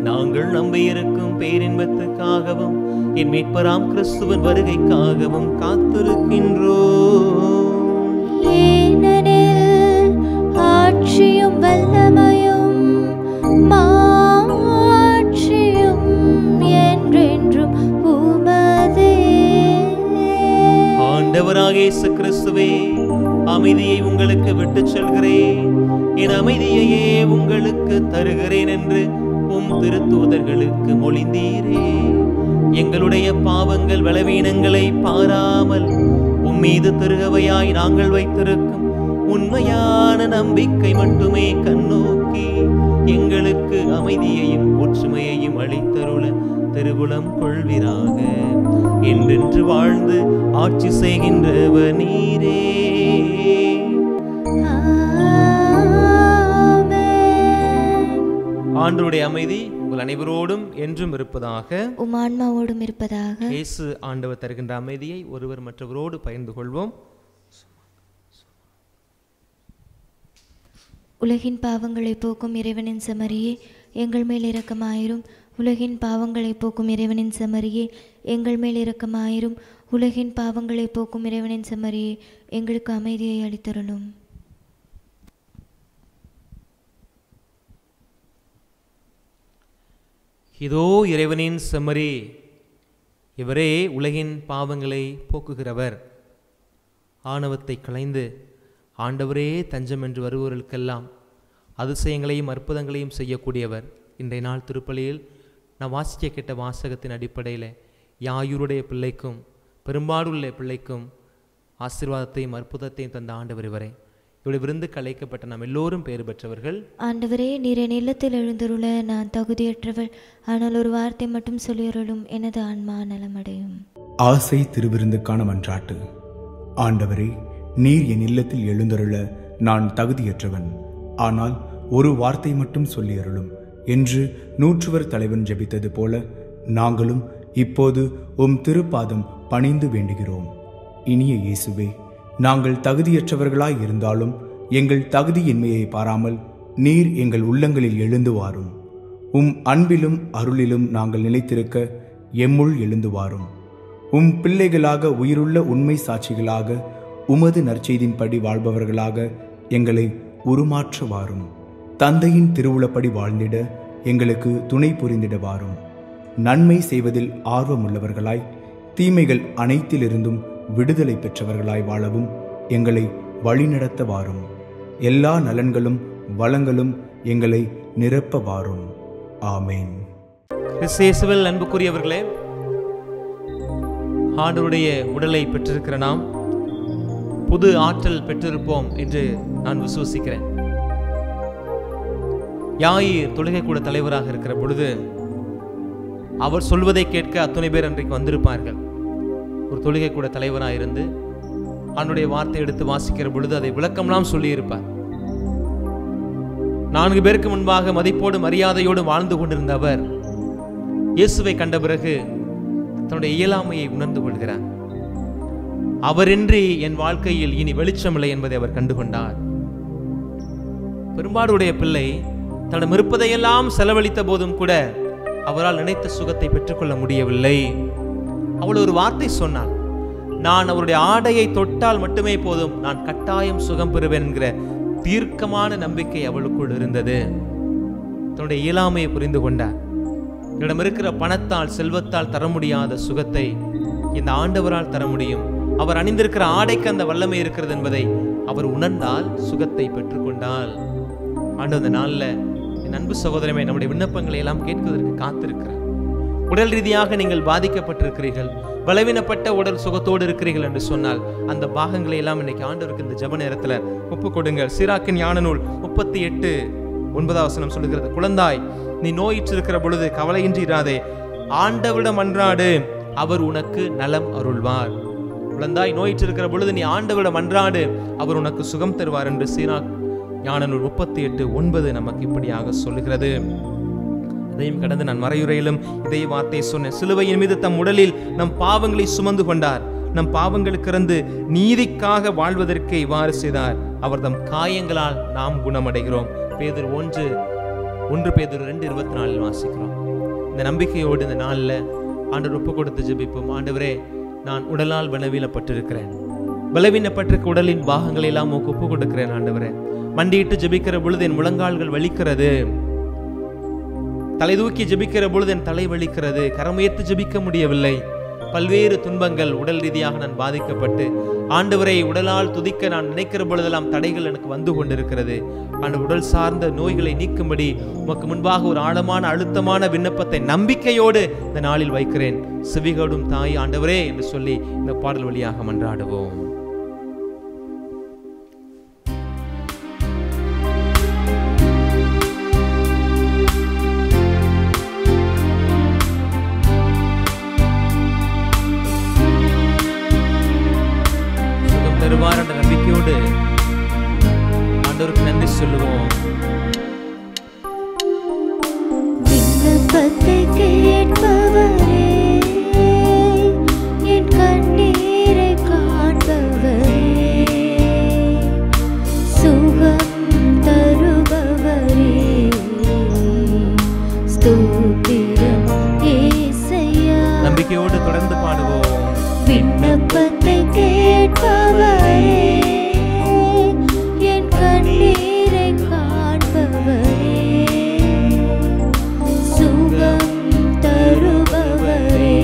நாங்கள் நம்பியிருக்கும் பேரின்பத்துக்காகவும் என் மீட்பராம் கிறிஸ்துவின் வருகைக்காகவும் காத்திருக்கின்றோம். ஏனெனில் ஆட்சியும் வல்லமையும் மாட்சியும் என்றென்றும் உமதே. ஆண்டவராகிய இயேசு கிறிஸ்துவே, அமைதியை உங்களுக்கு விட்டுச் செல்கிறேன், என் அமைதியையே உங்களுக்கு தருகிறேன் என்று உம் திருத்தூதர்களுக்கு மொழிந்தீரே. எங்களுடைய பாவங்கள் பலவீனங்களை பாராமல் உம்மீது திருகவையாய் நாங்கள் வைத்திருக்கும் உண்மையான நம்பிக்கை மட்டுமே கண்ணோக்கி எங்களுக்கு அமைதியையும் ஒற்றுமையையும் அளித்தருள திருவுளம் கொள்வீராக. என்றென்று வாழ்ந்து ஆட்சி செய்கின்றவர் நீரே. ஆண்டவருடைய அமைதி உங்கள் அனைவரோடும் என்றும் இருப்பதாக, உம் ஆன்மாவோடும் இருப்பதாக. இயேசு ஆண்டவர் தருகின்ற அமைதியை ஒருவர் மற்றவரோடு பகிர்ந்து கொள்வோம். உலகின் பாவங்களை போக்கும் இறைவனின் செம்மறியே, எங்கள் மேல் இரக்கமாயிரும். உலகின் பாவங்களை போக்கும் இறைவனின் செம்மறியே, எங்கள் மேல் இரக்கமாயிரும். உலகின் பாவங்களை போக்கும் இறைவனின் செம்மறியே, எங்களுக்கு அமைதியை அளித்தருளும். இதோ இறைவனின் செம்மறி, இவரே உலகின் பாவங்களை போக்குகிறவர். ஆணவத்தை களைந்து ஆண்டவரே தஞ்சம் என்று வருபவர்களுக்கெல்லாம் அதிசயங்களையும் அற்புதங்களையும் செய்யக்கூடியவர். இன்றைய நாள் திருப்பலியில் நான் வாசிக்க கேட்ட வாசகத்தின் அடிப்படையில் யாயூருடைய பிள்ளைக்கும் பெரும்பாடுள்ள பிள்ளைக்கும் ஆசீர்வாதத்தையும் அற்புதத்தையும் தந்த ஆண்டவர் இவரே. இவருடைய விருந்துக்கு அழைக்கப்பட்ட நாம் எல்லோரும் பெயர் பெற்றவர்கள். ஆண்டவரே, நீர் என் இல்லத்தில் எழுந்துருள நான் தகுதியற்றவள், ஆனால் ஒரு வார்த்தை மட்டும் சொல்லியருளும், எனது ஆன்மா நலமடையும். ஆசை திருவிருந்துக்கான மன்றாட்டு. ஆண்டவரே, நீர் என் இல்லத்தில் எழுந்தருள நான் தகுதியற்றவன், ஆனால் ஒரு வார்த்தை மட்டும் சொல்லியருளும் என்று நூற்றுவர் தலைவன் ஜெபித்தது போல நாங்களும் இப்போது உம் திருப்பாதம் பணிந்து வேண்டுகிறோம். இனிய இயேசுவே, நாங்கள் தகுதியற்றவர்களாய் இருந்தாலும் எங்கள் தகுதியின்மையை பாராமல் நீர் எங்கள் உள்ளங்களில் எழுந்து வாரும். உம் அன்பிலும் அருளிலும் நாங்கள் நிலைத்திருக்க எம்முள் எழுந்து வாரும். உம் பிள்ளைகளாக உயிருள்ள உண்மை சாட்சிகளாக உமது நற்செய்தின்படி வாழ்பவர்களாக எங்களை உருமாற்ற வாரும். தந்தையின் திருவுளப்படி வாழ்ந்திட எங்களுக்கு துணை புரிந்திட வாரும். நன்மை செய்வதில் ஆர்வமுள்ளவர்களாய் தீமைகள் அனைத்திலிருந்தும் விடுதலை பெற்றவர்களாய் வாழவும் எங்களை வழிநடத்த வாரும். எல்லா நலன்களும் வளங்களும் எங்களை நிரப்ப வாரும். ஆமேன். கிறிஸ்தேசுவில் அன்புக்குரியவர்களே, ஆண்டவருடைய உடலை பெற்றிருக்கிற நாம் புது ஆற்றல் பெற்றிருப்போம் என்று நான் விசுவசிக்கிறேன். யாயிர் தொழுகை கூட தலைவராக இருக்கிற பொழுது அவர் சொல்வதை கேட்க அத்தனை பேர் அன்றைக்கு வந்திருப்பார்கள். ஒரு தொழுகை கூட தலைவராக இருந்து அவனுடைய வார்த்தை எடுத்து வாசிக்கிற பொழுது அதை விளக்கம்லாம் சொல்லியிருப்பார். 4 பேருக்கு முன்பாக மதிப்போடு மரியாதையோடு வாழ்ந்து கொண்டிருந்த அவர் இயேசுவை கண்ட பிறகு தன்னுடைய இயலாமையை உணர்ந்து கொள்கிறார். அவரின்றி என் வாழ்க்கையில் இனி வெளிச்சமில்லை என்பதை அவர் கண்டுகொண்டார். பெரும்பாடுடைய பிள்ளை தன்னிடம் இருப்பதையெல்லாம் செலவழித்த போதும் கூட அவரால் நினைத்த சுகத்தை பெற்றுக்கொள்ள முடியவில்லை. அவள் ஒரு வார்த்தை சொன்னாள், நான் அவருடைய ஆடையை தொட்டால் மட்டுமே போதும், நான் கட்டாயம் சுகம் பெறுவேன் என்கிற தீர்க்கமான நம்பிக்கை அவளுக்குள் இருந்தது. தன்னுடைய இயலாமையை புரிந்து கொண்டார். என்னிடம் இருக்கிற பணத்தால் செல்வத்தால் தர முடியாத சுகத்தை இந்த ஆண்டவரால் தர முடியும். அவர் அணிந்திருக்கிற ஆடைக்கு அந்த வல்லமை இருக்கிறது என்பதை அவர் உணர்ந்தால் சுகத்தை பெற்றுக்கொண்டால். ஆண்டவர் இந்த நாளில் என் அன்பு சகோதரமே, நம்முடைய விண்ணப்பங்களை எல்லாம் கேட்பதற்கு காத்திருக்கிறார். உடல் ரீதியாக நீங்கள் பாதிக்கப்பட்டிருக்கிறீர்கள், பலவீனப்பட்ட உடல் சுகத்தோடு இருக்கிறீர்கள் என்று சொன்னால் அந்த பாகங்களை எல்லாம் இன்னைக்கு ஆண்டவருக்கு இந்த ஜெப நேரத்தில் ஒப்பு கொடுங்கள். சீராக்கின் ஞான நூல் 38:9 சொல்லுகிறது, குழந்தாய், நீ நோயிற்றிருக்கிற பொழுது கவலையின்றி இராதே, ஆண்டவரிடம் மன்றாடு, அவர் உனக்கு நலம் அருள்வார். குழந்தாய், நோயிற்றிருக்கிற பொழுது நீ ஆண்டவரிடம் மன்றாடு, அவர் உனக்கு சுகம் தருவார் என்று சீராக் ஞான நூல் 38:9 நமக்கு இப்படியாக சொல்லுகிறது. அதையும் கடந்து நான் மறையுரையிலும் இதே வார்த்தை சொன்னேன். சிலுவையின் மீது தம் உடலில் நம் பாவங்களை சுமந்து கொண்டார். நம் பாவங்களுக்கு இருந்து நீதிக்காக வாழ்வதற்கு இவ்வாறு செய்தார். அவர் தம் காயங்களால் நாம் குணமடைகிறோம். பேதுரு 1 பேதுரு 2:24 வாசிக்கிறோம். இந்த நம்பிக்கையோடு இந்த நாளில் ஆண்டவர் ஒப்பு கொடுத்து ஜெபிப்போம். ஆண்டவரே, நான் உடலால் பலவீனப்பட்டிருக்கிறேன், பலவீனப்பட்டிருக்க உடலின் பாகங்களை எல்லாம் ஒப்பு கொடுக்கிறேன். ஆண்டவரே, மண்டியிட்டு ஜெபிக்கிற பொழுது என் முழங்கால்கள் வலிக்கிறது, தலை தூக்கி ஜெபிக்கிற பொழுது என் தலை வலிக்கிறது, கரமுயர்த்து ஜெபிக்க முடியவில்லை. பல்வேறு துன்பங்கள் உடல் ரீதியாக நான் பாதிக்கப்பட்டு ஆண்டவரை உடலால் துதிக்க நான் நினைக்கிற பொழுதெல்லாம் தடைகள் எனக்கு வந்து கொண்டிருக்கிறது. அந்த உடல் சார்ந்த நோய்களை நீக்கும்படி உமக்கு முன்பாக ஒரு ஆழமான அழுத்தமான விண்ணப்பத்தை நம்பிக்கையோடு இந்த நாளில் வைக்கிறேன். செவிகொடும் தாய் ஆண்டவரே என்று சொல்லி இந்த பாடல் வழியாக மன்றாடுவோம். என்ற நம்பிக்கையோடு ஆண்டவருக்கு நன்றி சொல்லுவோம். விண்ணப்பத்தை கேட்பவரே, என் கண்ணீரை காண்பவரே, சுகம் தருபவரே, ஸ்தோத்திரம் இயேசையா. நம்பிக்கையோடு தொடர்ந்து பாடுவோம். விண்ணப்பத்தை கேட்பவரே, என் கண்ணீரை காண்பவரே, சுகம் தருபவரே,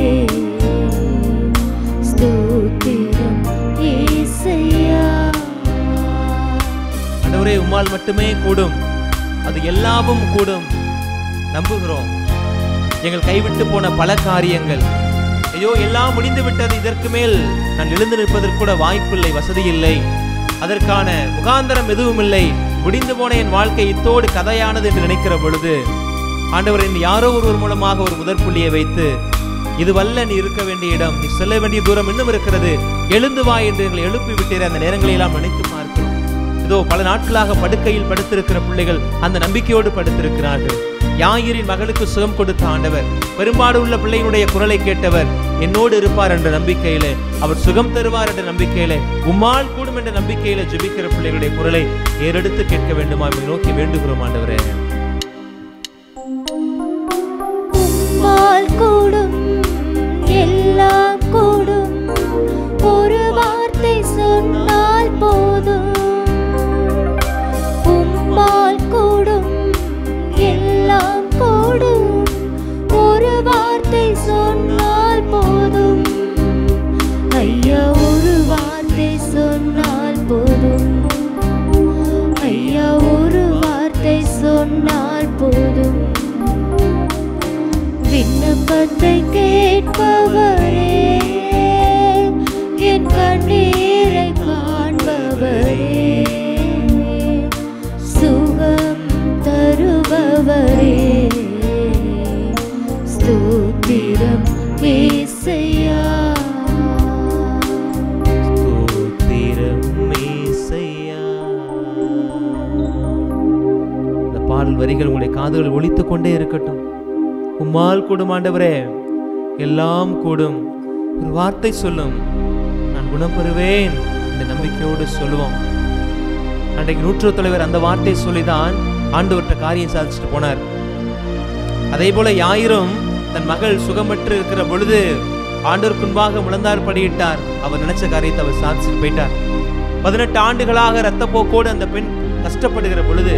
ஆண்டவரே உம்மால் மட்டுமே கூடும், அது எல்லாமும் கூடும். நம்புகிறோம். எங்கள் கைவிட்டு போன பல காரியங்கள், ஐயோ எல்லாம் முடிந்து விட்டது, இதற்கு மேல் நான் எழுந்து நிற்பதற்கு கூட வாய்ப்பில்லை, வசதி இல்லை, அதற்கான முகாந்தரம் எதுவும் இல்லை, முடிந்து போன என் வாழ்க்கை இத்தோடு கதையானது என்று நினைக்கிற பொழுது ஆண்டவர் யாரோ ஒருவர் மூலமாக ஒரு முதற்புள்ளியை வைத்து, இதுவல்ல நீ இருக்க வேண்டிய இடம், நீ செல்ல வேண்டிய தூரம் இன்னும் இருக்கிறது, எழுந்து வா என்று எங்களை எழுப்பி விட்டீர். அந்த நேரங்களை எல்லாம் நினைத்து பார்க்கிறோம். இதோ பல நாட்களாக படுக்கையில் படுத்திருக்கிற பிள்ளைகள் அந்த நம்பிக்கையோடு படுத்திருக்கிறார்கள். யாயிரின் மகளுக்கு சுகம் கொடுத்த ஆண்டவர், பெரும்பாடு உள்ள பிள்ளையினுடைய குரலை கேட்டவர், என்னோடு இருப்பார் என்ற நம்பிக்கையிலே, அவர் சுகம் தருவார் என்ற நம்பிக்கையிலே, உம்மால் கூடும் என்ற நம்பிக்கையில ஜெபிக்கிற பிள்ளைகளுடைய குரலை ஏறெடுத்து கேட்க வேண்டுமா நோக்கி வேண்டுகிறோம். ஆண்டவரே உம்மால் கூடும், எல்லாம் கூடும், ஒரு வார்த்தை சொன்னால் போதும். உம்மால் கூடும், எல்லாம் கூடும், ஒரு வார்த்தை சொன்னால் போதும். ஐயா ஒரு வார்த்தை சொன்னால் போதும். ஐயா ஒரு வார்த்தை சொன்னால் போதும். விண்ணப்பத்தை கேட்பவரே, என் கண்ணீரை காண்பவரே, சுகம் தருபவரே, ஸ்தோத்திரம் ஏசையா, ஸ்தோத்திரம் ஏசையா. இந்த பாடல் வரிகள் உங்களுடைய காதுகள் ஒலித்துக் கொண்டே இருக்கட்டும். உம்மால் கூடும் ஆண்டவரே, எல்லாம் கூடும், ஒரு வார்த்தை சொல்லும், நான் குணம் பெறுவேன் என்ற நம்பிக்கையோடு சொல்லுவோம். அன்றைக்கு நூற்று தலைவர் அந்த வார்த்தை சொல்லிதான் ஆண்டவர்கிட்ட காரியம் சாதிச்சுட்டு போனார். அதே போல யாயிரும் தன் மகள் சுகமற்று இருக்கிற பொழுது ஆண்டவருக்கு முன்பாக முழந்தார் படியிட்டார். அவர் நினைச்ச காரியத்தை அவர் சாதிச்சுட்டு போயிட்டார். 18 ஆண்டுகளாக இரத்த போக்கோடு அந்த பெண் கஷ்டப்படுகிற பொழுது,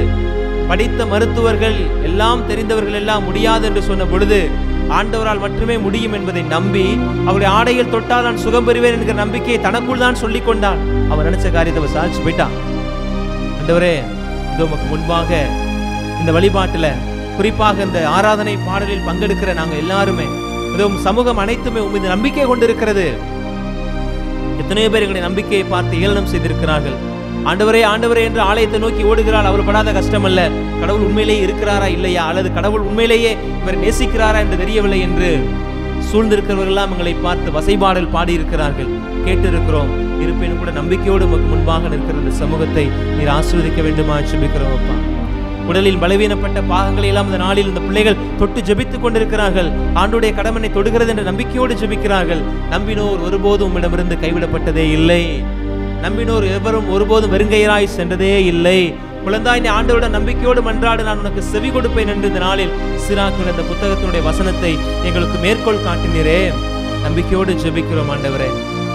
படித்த மருத்துவர்கள் எல்லாம் தெரிந்தவர்கள் எல்லாம் முடியாது என்று சொன்ன பொழுது, ஆண்டவரால் மட்டுமே முடியும் என்பதை நம்பி அவருடைய ஆடையில் தொட்டால் நான் சுகம் பெறுவேன் என்கிற நம்பிக்கையை தனக்குள் தான் சொல்லிக் கொண்டான். அவர் நினைச்ச காரியத்தை அவர் சாதிச்சு போயிட்டான். ஆண்டவரே, இதோ உமக்கு முன்பாக இந்த வழிபாட்டுல, குறிப்பாக இந்த ஆராதனை பாடலில் பங்கெடுக்கிற நாங்க எல்லாருமே, இதோ சமூகம் அனைத்துமே உமது நம்பிக்கை கொண்டிருக்கிறது. எத்தனையோ பேர் எங்களுடைய நம்பிக்கையை பார்த்து ஏளனம் செய்திருக்கிறார்கள். ஆண்டவரே ஆண்டவரே என்று ஆலயத்தை நோக்கி ஓடுகிறாள், அவர் படாத கஷ்டம் அல்ல, கடவுள் உண்மையிலேயே இருக்கிறாரா இல்லையா, அல்லது கடவுள் உண்மையிலேயே இவர் நேசிக்கிறாரா என்று தெரியவில்லை என்று சூழ்ந்திருக்கிறவர்களெல்லாம் எங்களை பார்த்து வசைபாடல் பாடியிருக்கிறார்கள், கேட்டிருக்கிறோம். இருப்பினும் கூட நம்பிக்கையோடு உமக்கு முன்பாக நிற்கிற இந்த சமூகத்தை நீர் ஆசீர்வதிக்க வேண்டுமா ஜெபிக்கிறோம் அப்பா. உடலில் பலவீனப்பட்ட பாகங்களை எல்லாம் இந்த நாளில் இந்த பிள்ளைகள் தொட்டு ஜெபித்துக் கொண்டிருக்கிறார்கள். ஆண்டுடைய கடமனை தொடுகிறது என்ற நம்பிக்கையோடு ஜெபிக்கிறார்கள். நம்பினோர் ஒருபோதும் உம்மிடமிருந்து கைவிடப்பட்டதே இல்லை. நம்பினோர் எவரும் ஒருபோதும் வெறுங்கையராய் சென்றதே இல்லை. குழந்தாய், நீ ஆண்டவருடன் நம்பிக்கையோடு மன்றாடு, நான் உனக்கு செவி கொடுப்பேன் என்று இந்த நாளில் சிராக்கின் இந்த புத்தகத்தினுடைய வசனத்தை எங்களுக்கு மேற்கோள் காட்டினீரே. நம்பிக்கையோடு ஜெபிக்கிறோம் ஆண்டவரே.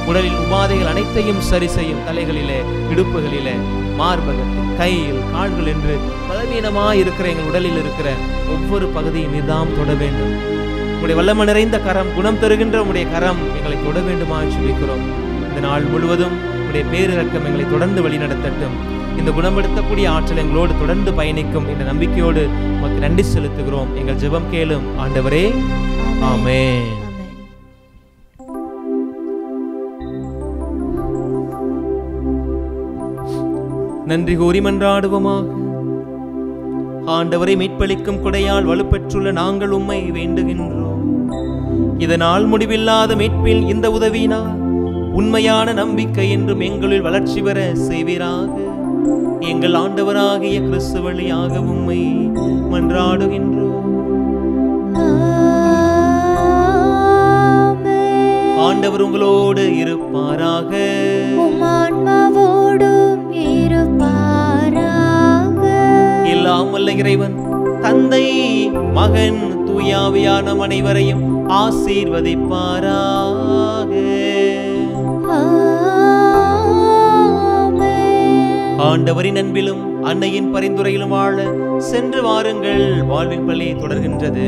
உடலில் உபாதைகள் அனைத்தையும் சரி செய்யும். தலைகளிலே, இடுப்புகளிலே, மார்பகத்தில், கையில், கால்கள் என்று பலவீனமாய் இருக்கிற எங்கள் உடலில் இருக்கிற ஒவ்வொரு பகுதியும் நீர்தாம் தொட வேண்டும். உங்களுடைய வல்லமை நிறைந்த கரம், குணம் தருகின்ற உங்களுடைய கரம் எங்களை தொட வேண்டுமா ஜெபிக்கிறோம். இந்த நாள் முழுவதும் உங்களுடைய பேரிரக்கம் எங்களை தொடர்ந்து வழிநடத்தட்டும். இந்த குணப்படுத்தக்கூடிய ஆற்றல் எங்களோடு தொடர்ந்து பயணிக்கும் என்ற நம்பிக்கையோடு உமக்கு நன்றி செலுத்துகிறோம். எங்கள் ஜெபம் கேளும் ஆண்டவரே. ஆமென். நன்றி கூறி மன்றாடுவோமாக. ஆண்டவரை மீட்பளிக்கும் கொடையால் வலுப்பெற்றுள்ள நாங்கள் உம்மை வேண்டுகின்றோம். இதனால் முடிவில்லாத மீட்பில் இந்த உதவினால் உண்மையான நம்பிக்கை என்றும் எங்களில் வளர்ச்சி பெற செய்வீராக. எங்கள் ஆண்டவராகிய கிறிஸ்து வழியாக உம்மை மன்றாடுகின்றோம். ஆண்டவர் உங்களோடு இருப்பாராக. எல்லாம் வல்ல இறைவன் தந்தை, மகன், தூயாவியான அனைவரையும் ஆசீர்வதிப்பாராக. ஆண்டவரின் அன்பிலும் அன்னையின் பரிந்துரையிலும் வாழ சென்று வாருங்கள். வாழ்வின் பள்ளி தொடர்கின்றது.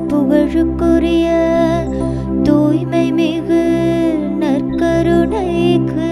புகழுக்குரிய தூய்மை மிகு நற்கருணைக்கு